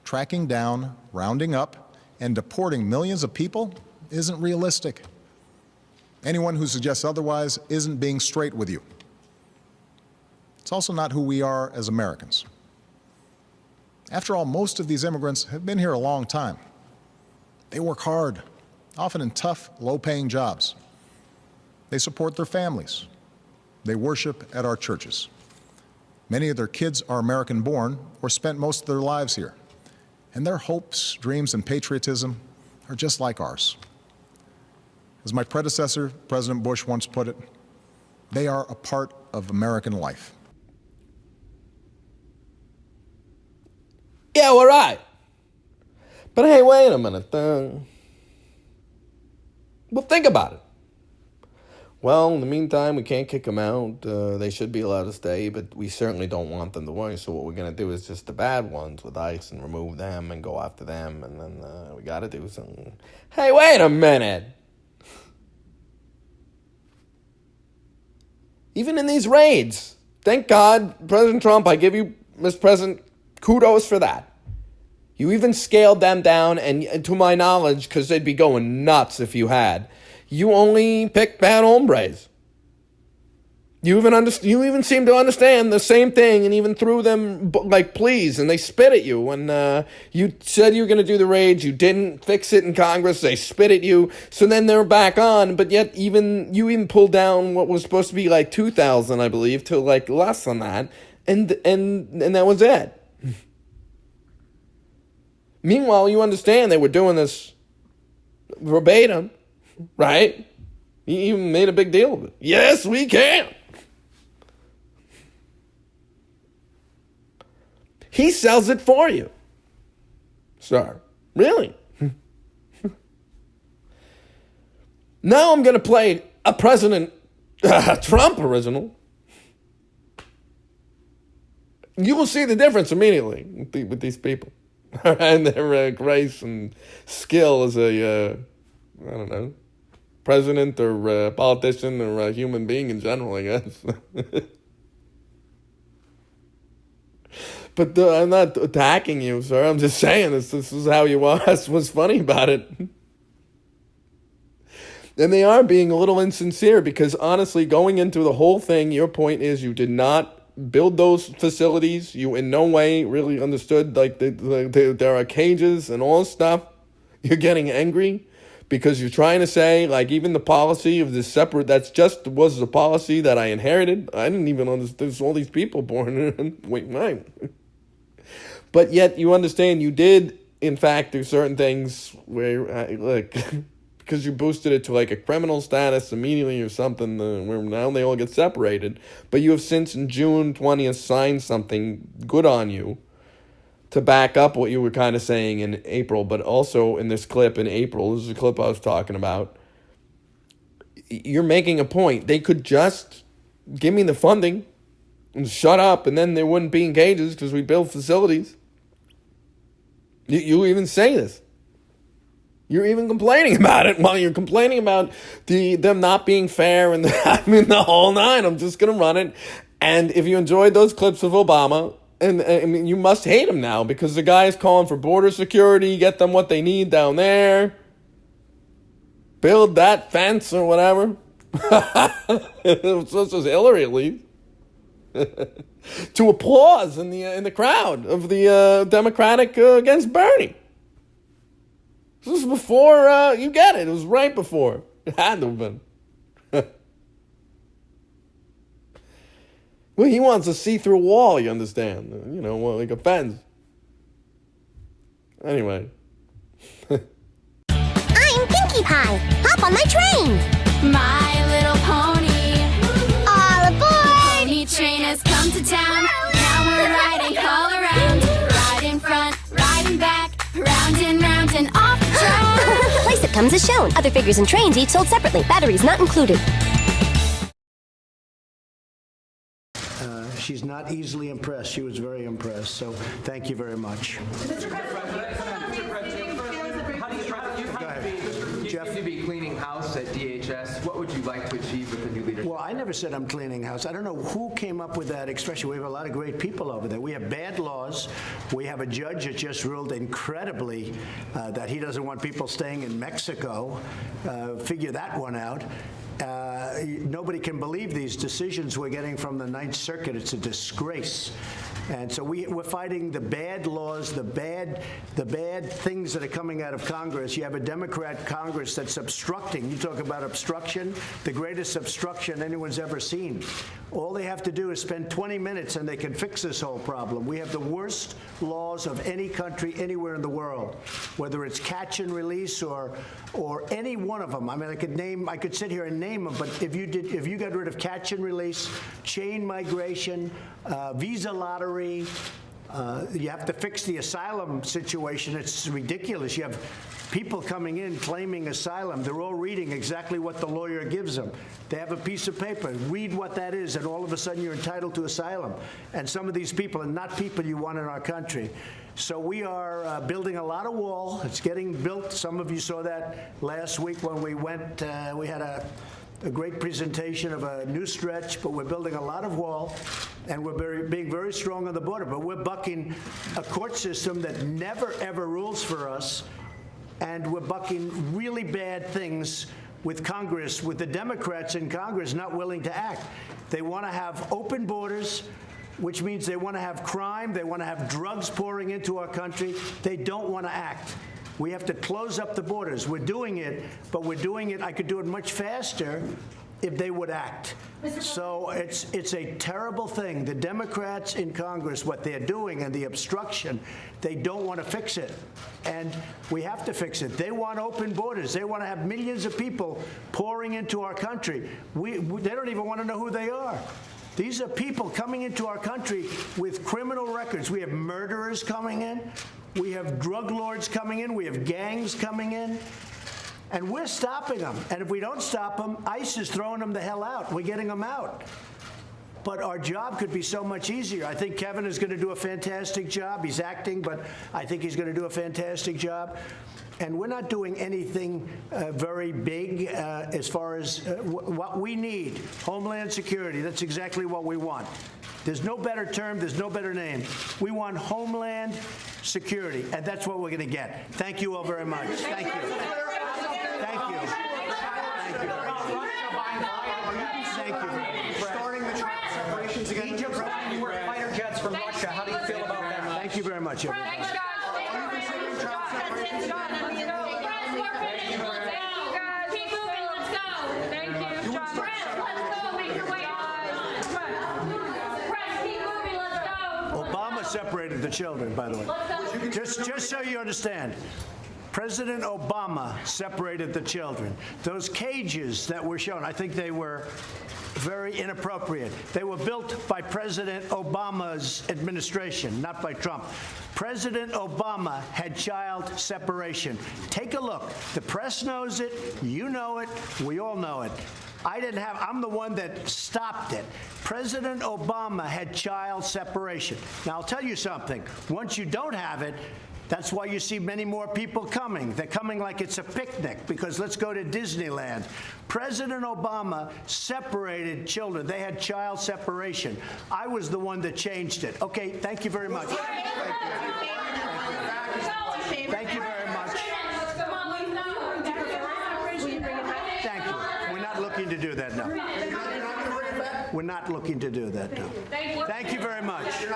tracking down, rounding up, and deporting millions of people isn't realistic. Anyone who suggests otherwise isn't being straight with you. It's also not who we are as Americans. After all, most of these immigrants have been here a long time. They work hard, often in tough, low-paying jobs. They support their families. They worship at our churches. Many of their kids are American-born or spent most of their lives here. And their hopes, dreams, and patriotism are just like ours. As my predecessor, President Bush, once put it, they are a part of American life. Yeah, we're right. But hey, wait a minute. Well, think about it. Well, in the meantime, we can't kick them out. They should be allowed to stay, but we certainly don't want them to work. So what we're going to do is just the bad ones with ICE and remove them and go after them. And then we got to do something. Hey, wait a minute. Even in these raids, thank God, President Trump, I give you, Mr. President, kudos for that. You even scaled them down, and to my knowledge, because they'd be going nuts if you had, you only picked bad hombres. You even seem to understand the same thing and even threw them like pleas, and they spit at you when you said you were going to do the raids. You didn't fix it in Congress. They spit at you. So then they're back on, but yet you even pulled down what was supposed to be like 2,000, I believe, to like less than that, and that was it. Meanwhile, you understand they were doing this verbatim, right? You even made a big deal of it. Yes, we can. He sells it for you. Sir, really? Now I'm going to play a President Trump original. You will see the difference immediately with these people. And their grace and skill as a, I don't know, president or politician or a human being in general, I guess. But I'm not attacking you, sir. I'm just saying this is how you are. That's what's funny about it. And they are being a little insincere because, honestly, going into the whole thing, your point is you did not build those facilities. You in no way really understood, like, there are cages and all this stuff. You're getting angry because you're trying to say, like, even the policy of this separate, was the policy that I inherited. I didn't even understand. There's all these people born in. Wait, mine. But yet you understand you did, in fact, do certain things where, like, because you boosted it to, like, a criminal status immediately or something, where now they all get separated. But you have since, in June 20th, signed something, good on you, to back up what you were kind of saying in April, but also in this clip in April, this is the clip I was talking about, you're making a point. They could just give me the funding and shut up, and then they wouldn't be in cages because we build facilities. You even say this. You're even complaining about it while you're complaining about them not being fair and the whole nine. I'm just going to run it. And if you enjoyed those clips of Obama, and I mean, you must hate him now because the guy is calling for border security, get them what they need down there, build that fence or whatever. This was Hillary, at least. To applause in the crowd of the Democratic against Bernie. This was before you get it. It was right before. It had to have been. Well, he wants a see-through wall, you understand. You know, like a fence. Anyway. I'm Pinkie Pie. Hop on my train. My Little Pony. All aboard! Pony train has come to town. Now we're riding all around. Ride in front, ride in back. Round and off the track. Place that comes as shown. Other figures and trains each sold separately. Batteries not included. She's not easily impressed. She was very impressed. So thank you very much. Mr. President, Jeff, you seem to be cleaning house at DHS. What would you like to achieve with the new leadership? Well, I never said I'm cleaning house. I don't know who came up with that expression. We have a lot of great people over there. We have bad laws. We have a judge that just ruled incredibly that he doesn't want people staying in Mexico. Figure that one out. Nobody can believe these decisions we're getting from the Ninth Circuit. It's a disgrace. And so we're fighting the bad laws, the bad things that are coming out of Congress. You have a Democrat Congress that's obstructing. You talk about obstruction, the greatest obstruction anyone's ever seen. All they have to do is spend 20 minutes and they can fix this whole problem. We have the worst laws of any country anywhere in the world, whether it's catch and release or any one of them. I mean, I could sit here and name them, but if you got rid of catch and release, chain migration, visa lottery, you have to fix the asylum situation. It's ridiculous. You have people coming in claiming asylum. They're all reading exactly what the lawyer gives them. They have a piece of paper. Read what that is, and all of a sudden you're entitled to asylum. And some of these people are not people you want in our country. So we are building a lot of wall. It's getting built. Some of you saw that last week when we went. We had a great presentation of a new stretch, but we're building a lot of wall, and we're being very strong on the border. But we're bucking a court system that never, ever rules for us, and we're bucking really bad things with Congress, with the Democrats in Congress not willing to act. They want to have open borders, which means they want to have crime, they want to have drugs pouring into our country. They don't want to act. We have to close up the borders. We're doing it, but we're doing it, I could do it much faster if they would act. So it's a terrible thing. The Democrats in Congress, what they're doing and the obstruction, they don't want to fix it. And we have to fix it. They want open borders. They want to have millions of people pouring into our country. They don't even want to know who they are. These are people coming into our country with criminal records. We have murderers coming in. We have drug lords coming in. We have gangs coming in. And we're stopping them. And if we don't stop them, ICE is throwing them the hell out. We're getting them out. but our job could be so much easier. I think Kevin is going to do a fantastic job. He's acting, but I think he's going to do a fantastic job. And we're not doing anything very big as far as what we need. Homeland Security, that's exactly what we want. There's no better term, there's no better name. We want Homeland Security, and that's what we're going to get. Thank you all very much. Thank you. Thank you. Thank you. Starting the separations again. Egypt's buying more fighter jets from Russia. How do you feel about that? Thank you very much, everyone. Thanks, guys. Keep moving. Let's go. Thank you, John. Press, let's go. Make your way. Press, keep moving. Let's go. Obama separated the children, by the way. Just so you understand. President Obama separated the children. Those cages that were shown, I think they were very inappropriate. They were built by President Obama's administration, not by Trump. President Obama had child separation. Take a look. The press knows it. You know it. We all know it. I'm the one that stopped it. President Obama had child separation. Now, I'll tell you something. Once you don't have it, that's why you see many more people coming. They're coming like it's a picnic, because let's go to Disneyland. President Obama separated children. They had child separation. I was the one that changed it. Okay, thank you very much. Thank you very much. Thank you. We're not looking to do that now. We're not looking to do that now. Thank you very much.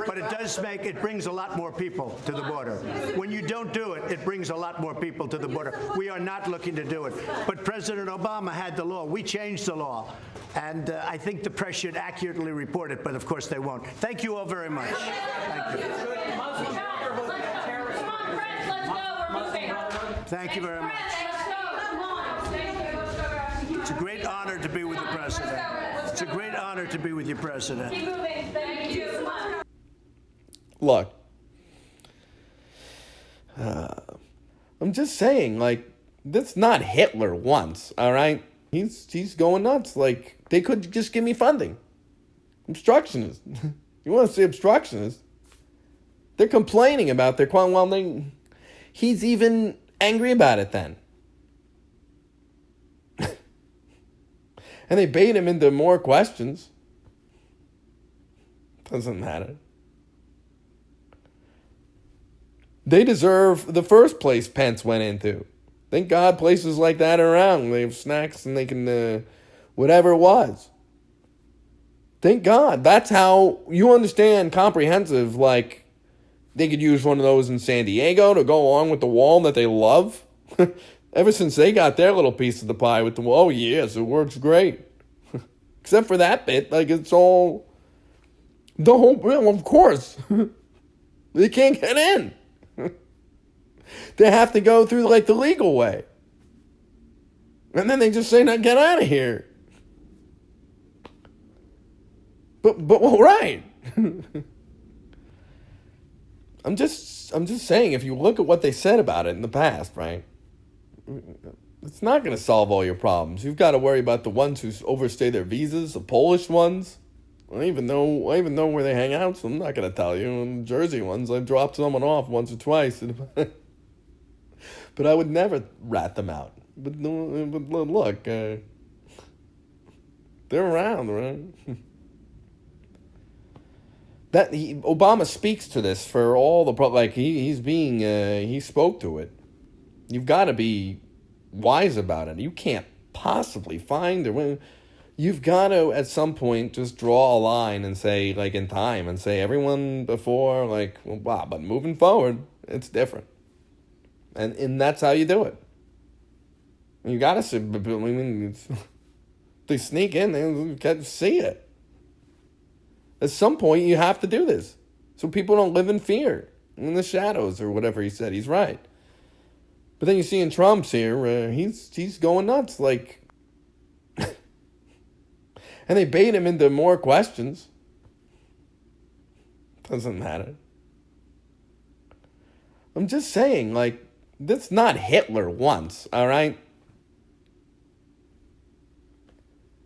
But it brings a lot more people to the border. When you don't do it, it brings a lot more people to the border. We are not looking to do it. But President Obama had the law. We changed the law. And I think the press should accurately report it, but of course they won't. Thank you all very much. Thank you. Thank you very much. It's a great honor to be with the president. It's a great honor to be with you, President. Keep moving. Thank you. Look, I'm just saying, like, that's not Hitler once, all right? He's going nuts. Like, they could just give me funding. Obstructionists. You want to say obstructionists? They're complaining about their he's even angry about it then. And they bait him into more questions. Doesn't matter. They deserve the first place Pence went into. Thank God places like that are around. They have snacks and they can, whatever it was. Thank God. That's how you understand comprehensive, like, they could use one of those in San Diego to go along with the wall that they love. Ever since they got their little piece of the pie with the wall, yes, it works great. Except for that bit, like, it's all, the whole, well, of course. They can't get in. They have to go through, like, the legal way. And then they just say, now get out of here. But well, right. I'm just saying, if you look at what they said about it in the past, right? It's not going to solve all your problems. You've got to worry about the ones who overstay their visas, the Polish ones. I even know where they hang out, so I'm not going to tell you. And the Jersey ones, I've dropped someone off once or twice. But I would never rat them out. But look, they're around, right? Obama speaks to this for all the he spoke to it. You've got to be wise about it. You can't possibly find it. You've got to, at some point, just draw a line and say, like, in time, and say, everyone before, like, well, wow, but moving forward, it's different. And that's how you do it. You got to see, they sneak in, they can't see it. At some point, you have to do this, so people don't live in fear, in the shadows, or whatever he said. He's right. But then you see in Trump's here, he's going nuts, like, and they bait him into more questions. Doesn't matter. I'm just saying, like, that's not Hitler once, all right?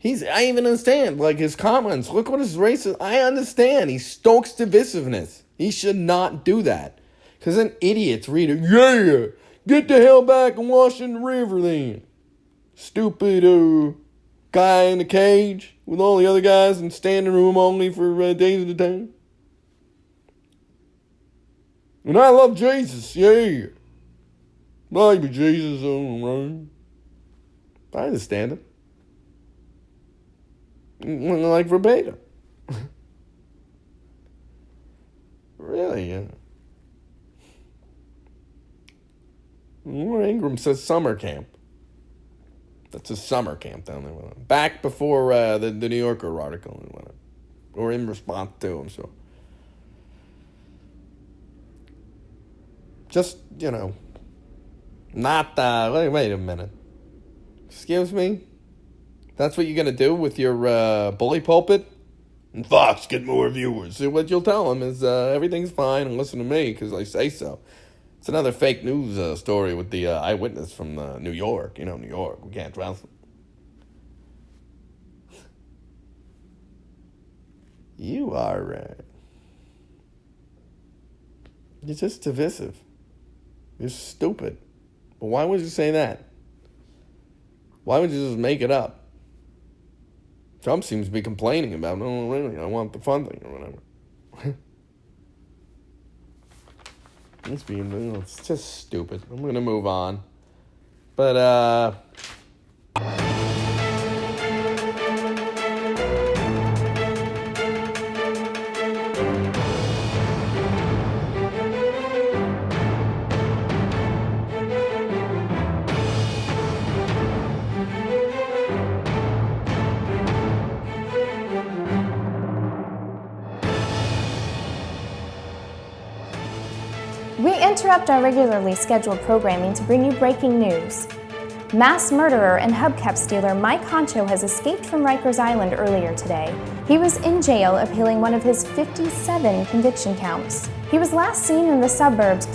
I even understand, like, his comments. Look what his racist... I understand. He stokes divisiveness. He should not do that. Because then idiots read it. Yeah, get the hell back and wash in the river then. Stupid guy in the cage with all the other guys in standing room only for days at a time. And I love Jesus, yeah. Maybe Jesus, right? I understand it. Like verbatim. Really, yeah. Laura Ingraham says summer camp. That's a summer camp down there. Back before the New Yorker article. Or in response to, I'm sure. Just, not, wait a minute. Excuse me? That's what you're going to do with your bully pulpit? And Fox, get more viewers. So what you'll tell them is everything's fine and listen to me because I say so. It's another fake news story with the eyewitness from New York. New York. We can't trust them. You are... you're just divisive. You're stupid. But why would you say that? Why would you just make it up? Trump seems to be complaining about, no, really, I want the funding or whatever. It's just stupid. I'm going to move on. But, we interrupt our regularly scheduled programming to bring you breaking news. Mass murderer and hubcap stealer Mike Honcho has escaped from Rikers Island earlier today. He was in jail appealing one of his 57 conviction counts. He was last seen in the suburbs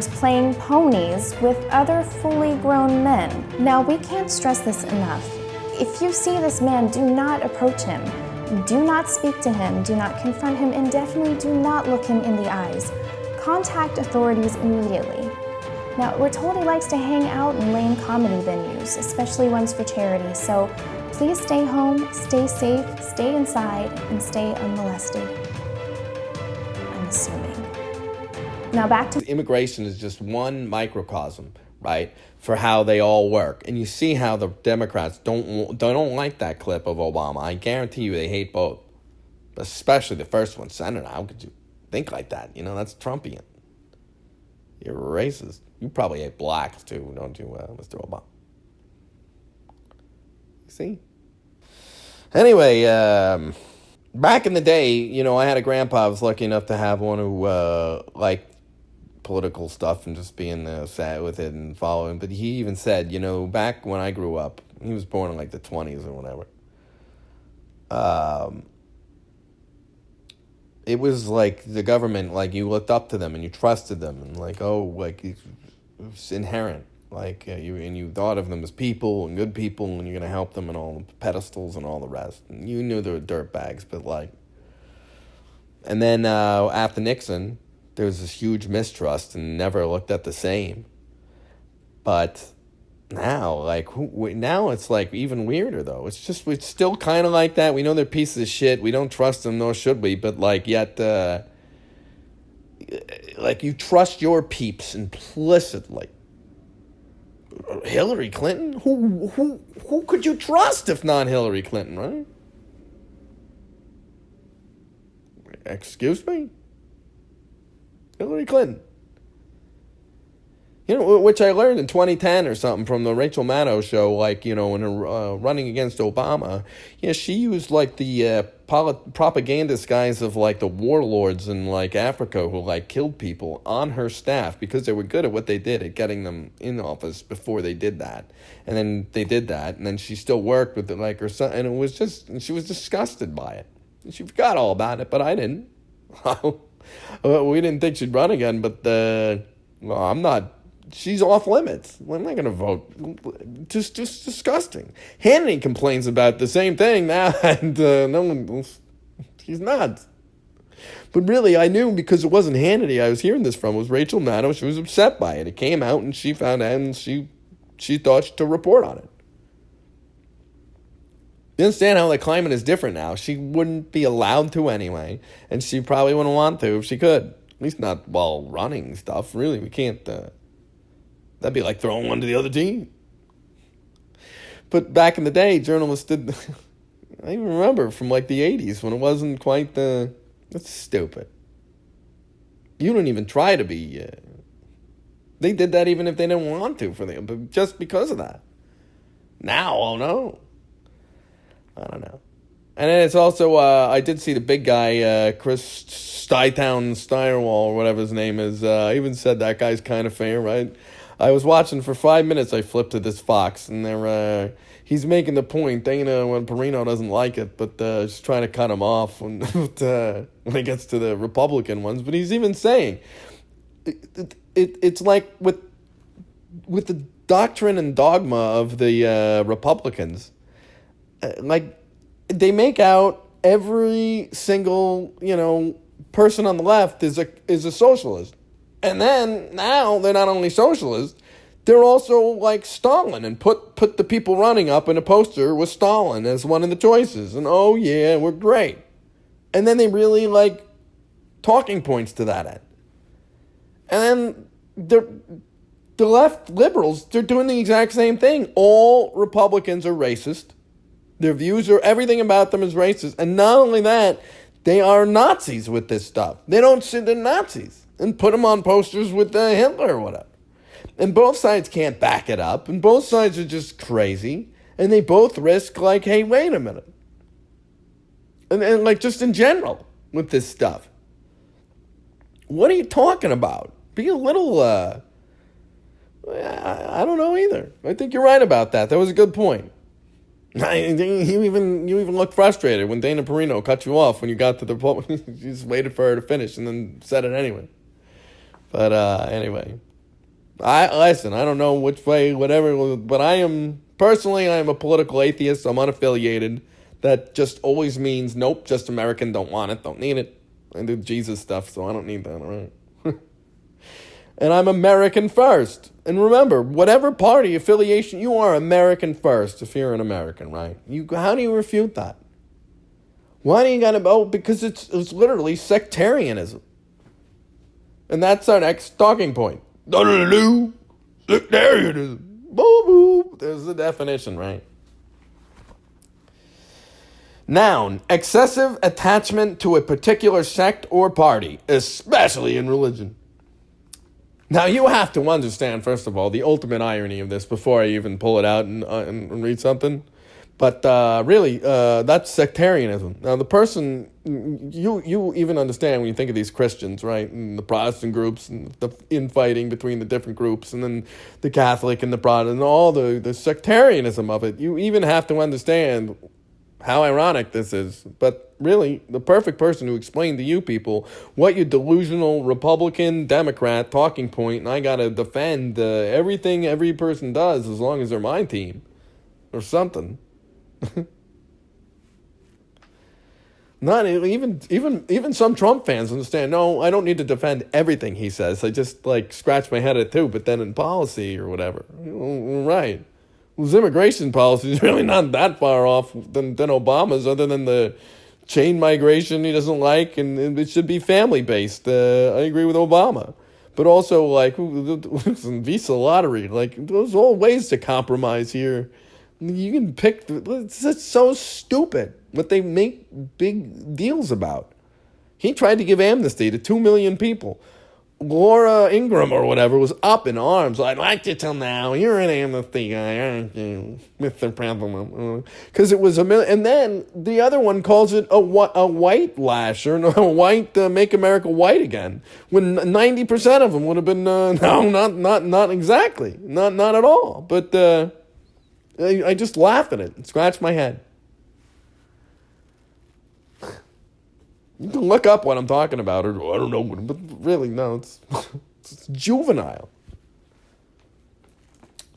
playing ponies with other fully grown men. Now, we can't stress this enough. If you see this man, do not approach him. Do not speak to him, do not confront him, and definitely do not look him in the eyes. Contact authorities immediately. Now, we're told he likes to hang out in lame comedy venues, especially ones for charity, so please stay home, stay safe, stay inside, and stay unmolested. I'm assuming. Now back to... Immigration is just one microcosm, right, for how they all work. And you see how the Democrats don't like that clip of Obama. I guarantee you they hate both. Especially the first one. Senator, how could you think like that? That's Trumpian. You're racist. You probably hate blacks too, don't you, Mr. Obama? See? Anyway, back in the day, I had a grandpa. I was lucky enough to have one who liked political stuff and just being sad with it and following. But he even said, back when I grew up, he was born in like the 20s or whatever. It was like the government, like you looked up to them and you trusted them and like, it was inherent. Like you thought of them as people and good people and you're going to help them and all the pedestals and all the rest. And you knew they were dirtbags, but like... And then after Nixon, there was this huge mistrust and never looked at the same. But now, now it's like even weirder though. It's still kind of like that. We know they're pieces of shit. We don't trust them, nor should we. But yet, you trust your peeps implicitly. Hillary Clinton? Who could you trust if not Hillary Clinton, right? Excuse me? Hillary Clinton. Which I learned in 2010 or something from the Rachel Maddow show, when running against Obama. She used, the propagandist guys of, the warlords in, Africa who, killed people on her staff because they were good at what they did at getting them in office before they did that. And then they did that, and then she still worked with it, her son, and it was just, and she was disgusted by it. And she forgot all about it, but I didn't. We didn't think she'd run again, but, I'm not she's off limits. I'm not going to vote. Just disgusting. Hannity complains about the same thing now, and no one, he's not. But really, I knew because it wasn't Hannity I was hearing this from. It was Rachel Maddow. She was upset by it. It came out, and she found out, and she thought to report on it. You understand how the climate is different now. She wouldn't be allowed to anyway, and she probably wouldn't want to if she could. At least not while running stuff. Really, we can't. That'd be like throwing one to the other team. But back in the day, journalists did. I even remember from like the 80s when it wasn't quite the. That's stupid. You don't even try to be. They did that even if they didn't want to for them, but just because of that. Now, oh no. I don't know. And then it's also, I did see the big guy, Chris Styrewall, or whatever his name is. I even said that guy's kind of fair, right? I was watching for 5 minutes. I flipped to this Fox, and he's making the point. Dana, when Perino doesn't like it, but just trying to cut him off when it gets to the Republican ones. But he's even saying, it's like with the doctrine and dogma of the Republicans. Like, they make out every single, person on the left is a socialist. And then, now, they're not only socialists, they're also like Stalin and put the people running up in a poster with Stalin as one of the choices. And, oh, yeah, we're great. And then they really, like, talking points to that end. And then the left liberals, they're doing the exact same thing. All Republicans are racist. Their views are, everything about them is racist. And not only that, they are Nazis with this stuff. They don't say they're Nazis and put them on posters with Hitler or whatever. And both sides can't back it up. And both sides are just crazy. And they both risk like, hey, wait a minute. And like just in general with this stuff. What are you talking about? Be a little, I don't know either. I think you're right about that. That was a good point. You even looked frustrated when Dana Perino cut you off when you got to the point. You just waited for her to finish and then said it anyway. But anyway, I don't know which way, whatever. But I am a political atheist. I'm unaffiliated. That just always means nope, just American. Don't want it. Don't need it. I do Jesus stuff, so I don't need that. All right. And I'm American first. And remember, whatever party affiliation, you are American first if you're an American, right? How do you refute that? Why do you got to... Oh, because it's literally sectarianism. And that's our next talking point. Sectarianism. Boo-boo. There's the definition, right? Noun, excessive attachment to a particular sect or party, especially in religion. Now, you have to understand, first of all, the ultimate irony of this before I even pull it out and read something. But really, that's sectarianism. Now, the person, you even understand when you think of these Christians, right? And the Protestant groups and the infighting between the different groups and then the Catholic and the Protestant and all the sectarianism of it. You even have to understand how ironic this is. But really, the perfect person to explain to you people what your delusional Republican, Democrat talking point, and I got to defend everything every person does as long as they're my team or something. Not even some Trump fans understand. No, I don't need to defend everything he says. I just like scratch my head at it too, but then in policy or whatever. Right. His immigration policy is really not that far off than Obama's, other than the chain migration he doesn't like, and it should be family-based. I agree with Obama. But also, like, visa lottery, like, there's all ways to compromise here. You can pick, it's so stupid what they make big deals about. He tried to give amnesty to 2 million people. Laura Ingraham or whatever was up in arms. I liked you till now. You're an amnesty guy, aren't you, Mr. President? Because it was a million. And then the other one calls it a white lash or a white Make America White Again. When 90% of them would have been no, not exactly, not at all. But I just laughed at it and scratched my head. You can look up what I'm talking about, or I don't know, but really, no, it's juvenile.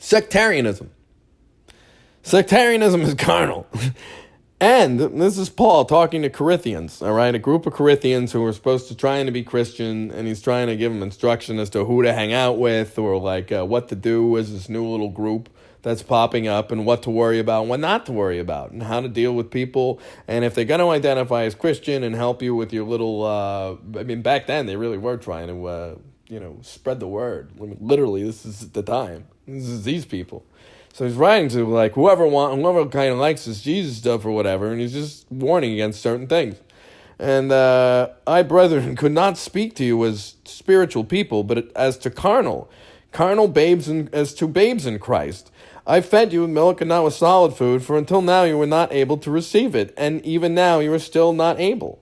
Sectarianism. Sectarianism is carnal. And this is Paul talking to Corinthians, all right? A group of Corinthians who were supposed to trying to be Christian, and he's trying to give them instruction as to who to hang out with or like what to do as this new little group that's popping up and what to worry about and what not to worry about and how to deal with people. And if they're going to identify as Christian and help you with your little, I mean, back then they really were trying to, spread the word. I mean, literally, this is the time. This is these people. So he's writing to like whoever kind of likes this Jesus stuff or whatever, and he's just warning against certain things. And I, brethren, could not speak to you as spiritual people, but as to carnal babes, and as to babes in Christ. I fed you with milk and not with solid food, for until now you were not able to receive it, and even now you are still not able.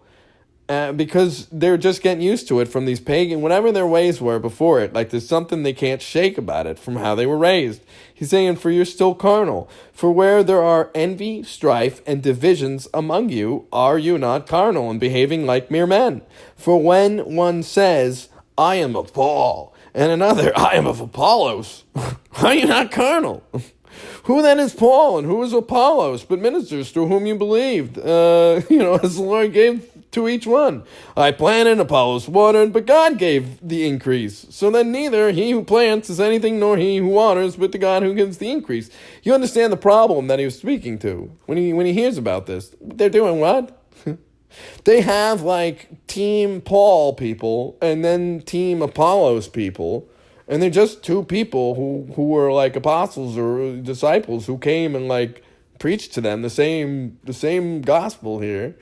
Because they're just getting used to it from these pagan, whatever their ways were before it. Like there's something they can't shake about it from how they were raised. He's saying, for you're still carnal. For where there are envy, strife, and divisions among you, are you not carnal and behaving like mere men? For when one says, I am of Paul, and another, I am of Apollos, are you not carnal? Who then is Paul and who is Apollos, but ministers through whom you believed, as the Lord gave to each one. I planted, Apollos watered, but God gave the increase. So then neither he who plants is anything nor he who waters, but the God who gives the increase. You understand the problem that he was speaking to when he hears about this. They're doing what? They have like Team Paul people and then Team Apollos people. And they're just two people who were like apostles or disciples who came and like preached to them the same gospel here.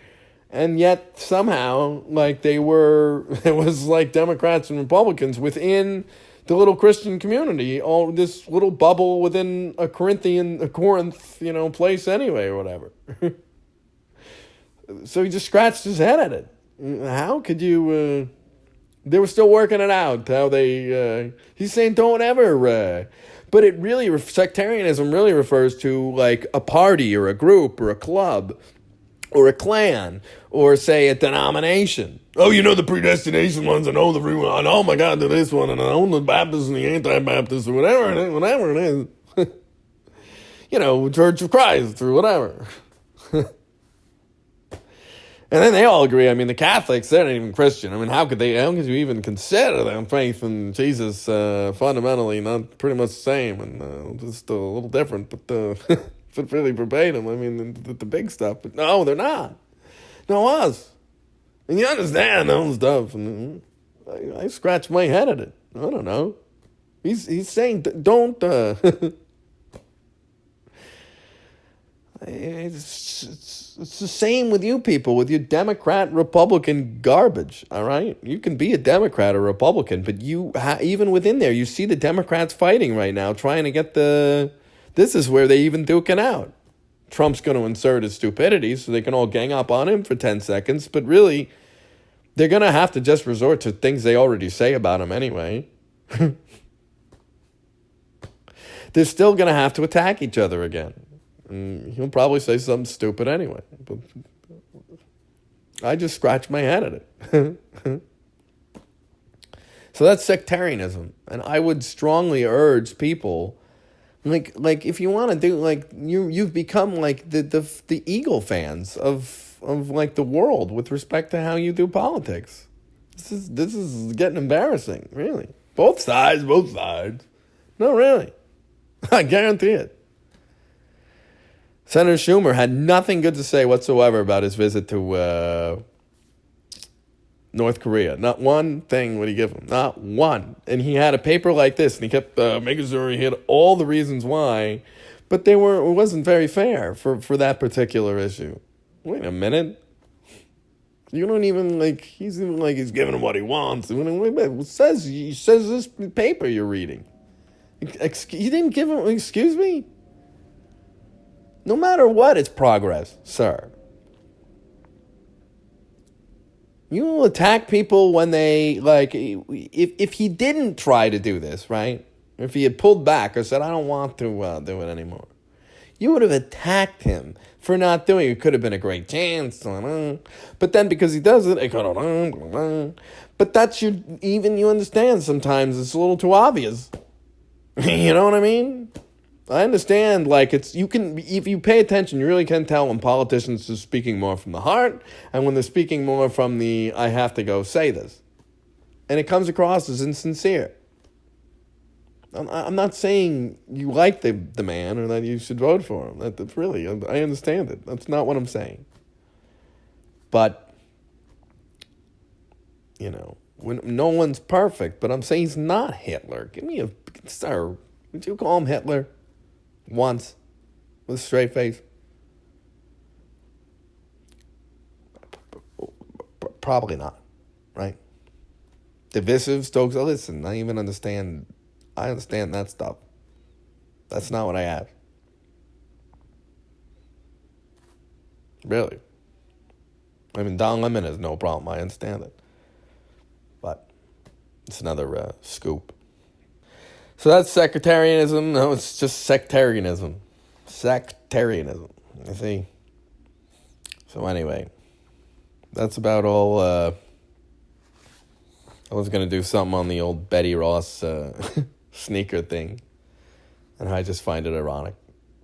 And yet somehow like it was like Democrats and Republicans within the little Christian community, all this little bubble within a Corinth, place anyway or whatever. So he just scratched his head at it. How could you... They were still working it out, how they... he's saying don't ever... but it really... Sectarianism really refers to like a party or a group or a club or a clan or, say, a denomination. Oh, the predestination ones, I know the free one. Oh, my God, they're this one, and I know the Baptists and the anti-Baptists or whatever it is. Church of Christ or whatever. And then they all agree. I mean, the Catholics, they're not even Christian. I mean, how could you even consider their faith in Jesus fundamentally not pretty much the same and just a little different, but if it's really verbatim, I mean, the big stuff. But no, they're not. No, us. And you understand that stuff. And I scratch my head at it. I don't know. He's saying, don't... It's the same with you people, with your Democrat-Republican garbage, all right? You can be a Democrat or Republican, but even within there, you see the Democrats fighting right now, trying to get this is where they even duke it out. Trump's going to insert his stupidity so they can all gang up on him for 10 seconds, but really, they're going to have to just resort to things they already say about him anyway. They're still going to have to attack each other again. And he'll probably say something stupid anyway. But I just scratched my head at it. So that's sectarianism. And I would strongly urge people, like if you want to do, like you've become like the Eagle fans of like the world with respect to how you do politics. This is getting embarrassing, really. Both sides. No, really. I guarantee it. Senator Schumer had nothing good to say whatsoever about his visit to North Korea. Not one thing would he give him. Not one. And he had a paper like this, and he kept making sure he hit all the reasons why, but it wasn't very fair for that particular issue. Wait a minute. You don't even he's giving him what he wants. It says this paper you're reading. You didn't give him, excuse me? No matter what, it's progress, sir. You will attack people when they, if he didn't try to do this, right? If he had pulled back or said, I don't want to do it anymore, you would have attacked him for not doing it. It could have been a great chance. But then because he does it, but that's you understand sometimes it's a little too obvious. You know what I mean? I understand, like, if you pay attention, you really can tell when politicians are speaking more from the heart and when they're speaking more from the, I have to go say this. And it comes across as insincere. I'm not saying you like the man or that you should vote for him. That's really, I understand it. That's not what I'm saying. But, you know, when no one's perfect, but I'm saying he's not Hitler. Give me sir, would you call him Hitler once with a straight face? Probably not, right? Divisive, Stokes, listen, I understand that stuff. That's not what I have. Really. I mean, Don Lemon has no problem. I understand it. But it's another scoop. So that's sectarianism. No, it's just sectarianism. Sectarianism. You see? So anyway, that's about all. I was going to do something on the old Betty Ross sneaker thing. And I just find it ironic.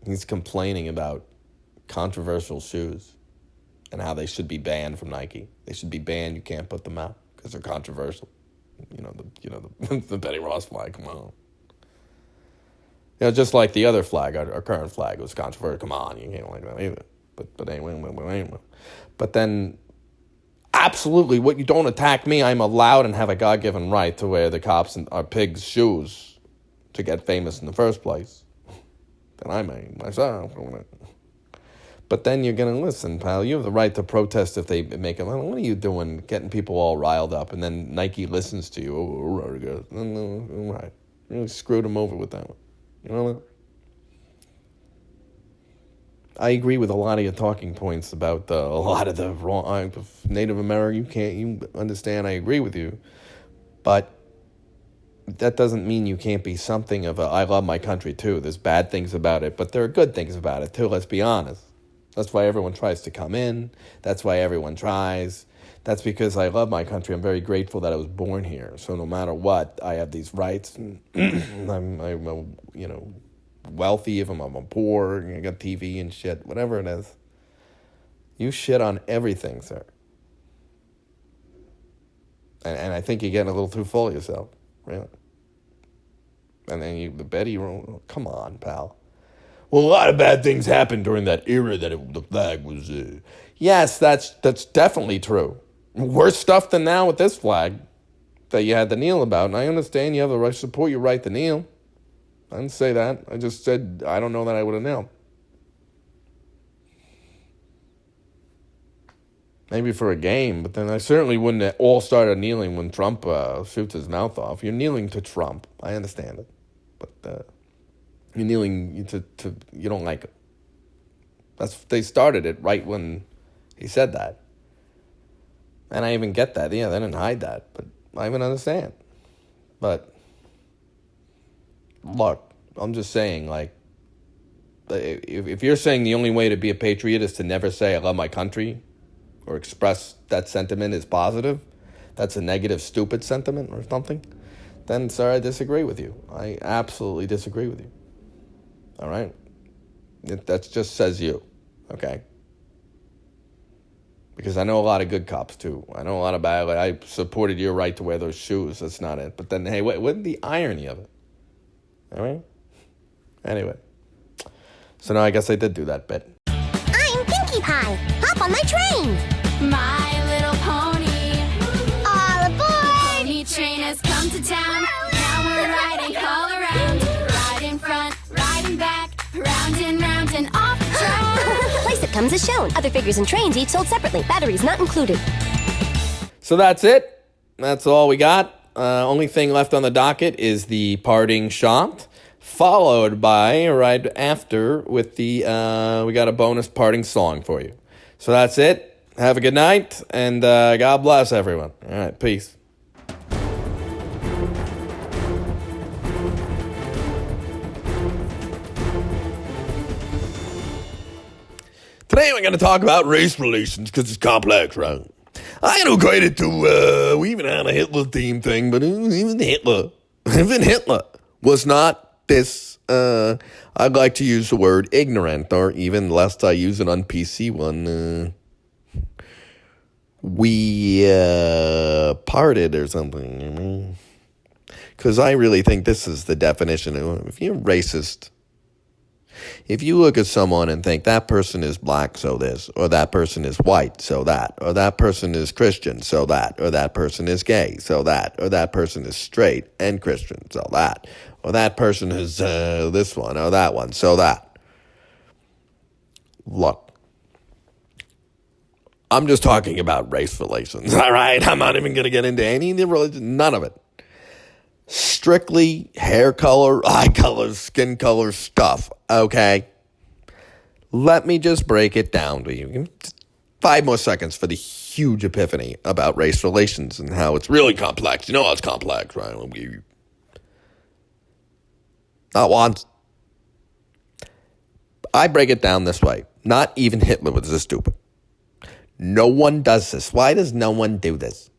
He's complaining about controversial shoes and how they should be banned from Nike. They should be banned. You can't put them out because they're controversial. You know the Betty Ross flag. Come on. You know, just like the other flag, our current flag was controversial. Come on, you can't like that either. But anyway. But then, absolutely, what you don't attack me, I'm allowed and have a God-given right to wear the cops and our pigs' shoes to get famous in the first place. Then I may myself. But then you're going to listen, pal. You have the right to protest if they make them. What are you doing, getting people all riled up? And then Nike listens to you. All right. You screwed them over with that one. You know what? I agree with a lot of your talking points about a lot of the wrong Native American. You understand? I agree with you. But that doesn't mean you can't be something of I love my country too. There's bad things about it, but there are good things about it too. Let's be honest. That's why everyone tries to come in. That's why everyone tries. That's because I love my country. I'm very grateful that I was born here. So no matter what, I have these rights. I'm wealthy if I'm poor. I got TV and shit, whatever it is. You shit on everything, sir. And I think you're getting a little too full of yourself, really. And then the Betty, come on, pal. Well, a lot of bad things happened during that era that the flag was... Yes, that's definitely true. Worse stuff than now with this flag that you had to kneel about. And I understand you have the right to support your right to kneel. I didn't say that. I just said I don't know that I would have knelt. Maybe for a game, but then I certainly wouldn't have all started kneeling when Trump shoots his mouth off. You're kneeling to Trump. I understand it. But... you're kneeling to you don't like it. They started it right when he said that. And I even get that. Yeah, they didn't hide that. But I even understand. But look, I'm just saying, like, if you're saying the only way to be a patriot is to never say I love my country or express that sentiment as positive, that's a negative, stupid sentiment or something, then, sir, I disagree with you. I absolutely disagree with you. All right? That just says you, okay? Because I know a lot of good cops, too. I know a lot of bad. I supported your right to wear those shoes. That's not it. But then, hey, what's the irony of it? All right? Anyway. So now I guess I did do that bit. I'm Pinkie Pie. Hop on my train. My Little Pony. All aboard! Pony train has come to town. Now we're riding all around. Ride in front, riding back, round and off the track. Place it comes as shown. Other figures and trains each sold separately. Batteries not included. So that's it. That's all we got. Only thing left on the docket is the parting shot, followed by, right after, with the, we got a bonus parting song for you. So that's it. Have a good night, and God bless everyone. All right, peace. Today we're going to talk about race relations because it's complex, right? I don't equate it to, we even had a Hitler theme thing, but even Hitler was not this, I'd like to use the word ignorant, or even lest I use an un-PC one, we parted or something. Because I really think this is the definition. If you're racist, if you look at someone and think that person is black, so this, or that person is white, so that, or that person is Christian, so that, or that person is gay, so that, or that person is straight and Christian, so that, or that person is this one or that one, so that. Look, I'm just talking about race relations, all right? I'm not even going to get into any of the religion, none of it. Strictly hair color, eye color, skin color stuff, okay? Let me just break it down to you. 5 more seconds for the huge epiphany about race relations and how it's really complex. You know how it's complex, right? Not once. I break it down this way. Not even Hitler was this stupid. No one does this. Why does no one do this?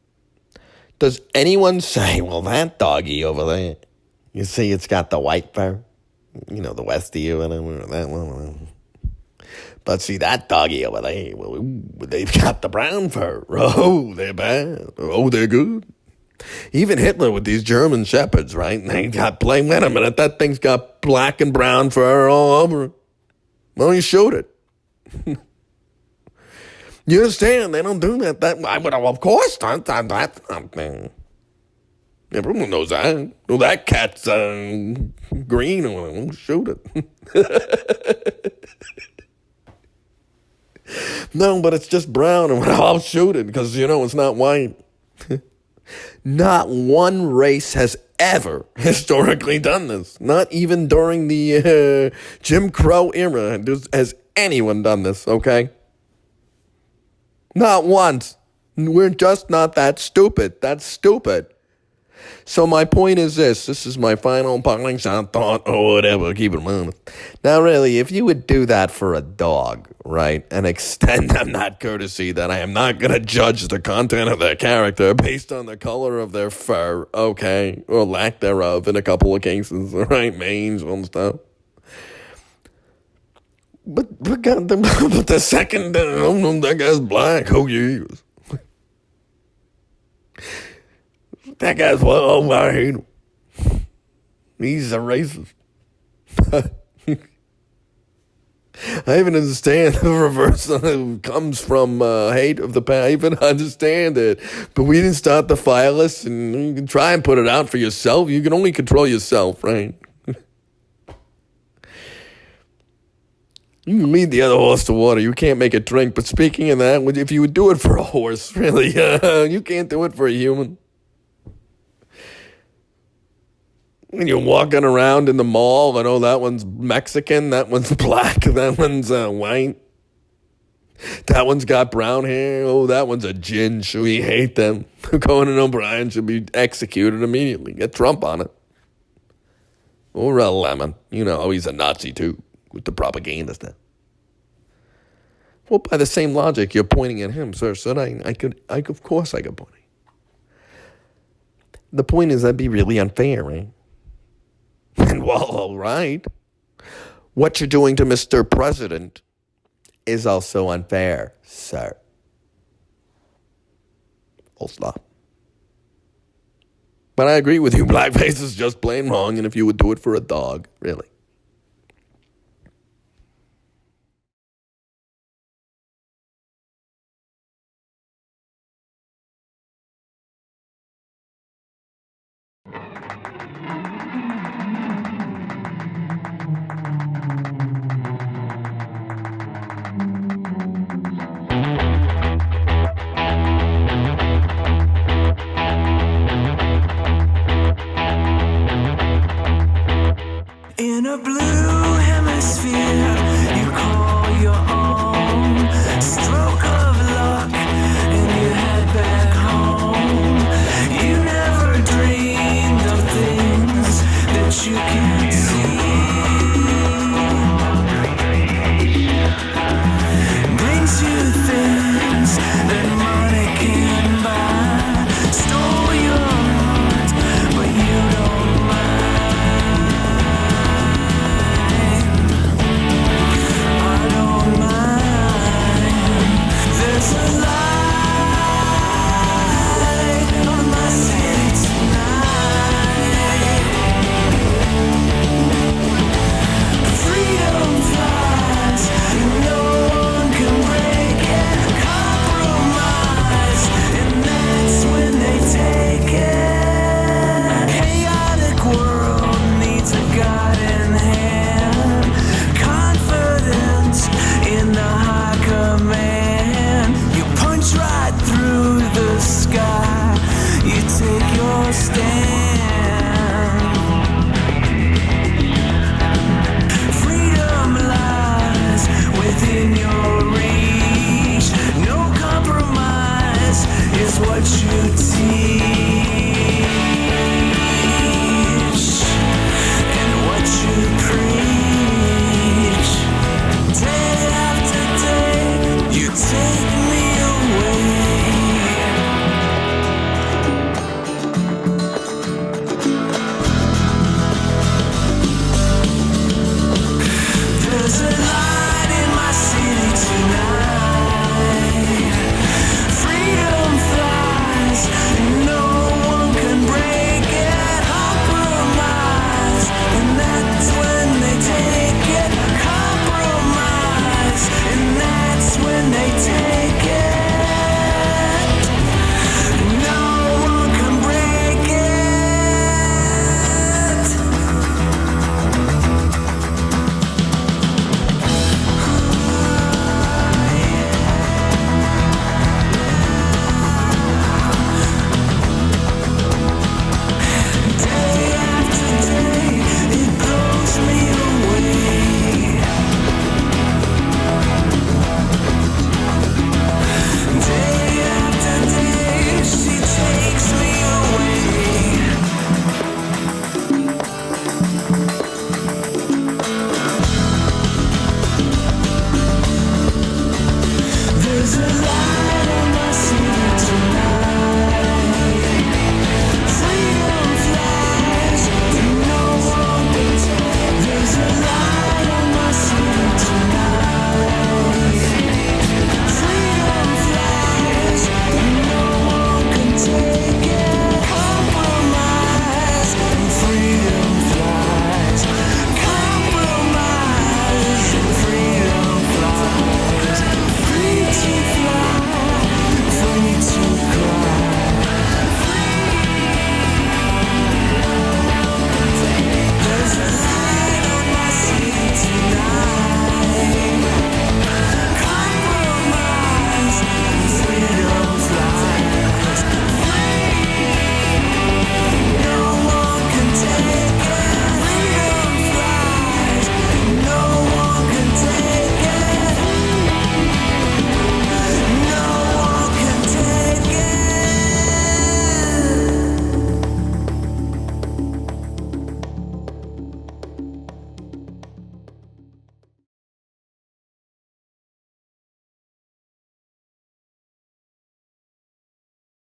Does anyone say, well, that doggy over there, you see it's got the white fur? You know, the Westie or whatever, that one. But see, that doggy over there, well, they've got the brown fur. Oh, they're bad. Oh, they're good. Even Hitler with these German shepherds, right? They got plain, wait a minute, that thing's got black and brown fur all over it. Well, you showed it. You understand? They don't do that. Of course not. Everyone knows that. Well, that cat's green. We'll shoot it. No, but it's just brown, and I'll shoot it because, it's not white. Not one race has ever historically done this. Not even during the Jim Crow era has anyone done this, okay? Not once. We're just not that stupid. That's stupid. So my point is this. This is my final parting shot thought or whatever. Keep it in mind. Now, really, if you would do that for a dog, right, and extend them that courtesy that I am not going to judge the content of their character based on the color of their fur, okay, or lack thereof in a couple of cases, right, mange and stuff. But the second, that guy's black. Oh, yes. That guy's, well, I hate him. He's a racist. I even understand the reverse comes from hate of the past. I even understand it. But we didn't start the fire list, and you can try and put it out for yourself. You can only control yourself, right? You can lead the other horse to water. You can't make it drink. But speaking of that, if you would do it for a horse, really, you can't do it for a human. When you're walking around in the mall, and that one's Mexican, that one's black, that one's white. That one's got brown hair. Oh, that one's a ginge. We hate them. Conan O'Brien should be executed immediately. Get Trump on it. Or a Lemon. He's a Nazi too. With the propaganda stuff. Well, by the same logic, you're pointing at him, sir. So of course I could point. The point is that'd be really unfair, right? And well, all right. What you're doing to Mr. President is also unfair, sir. Full stop. But I agree with you. Blackface is just plain wrong, and if you would do it for a dog, really.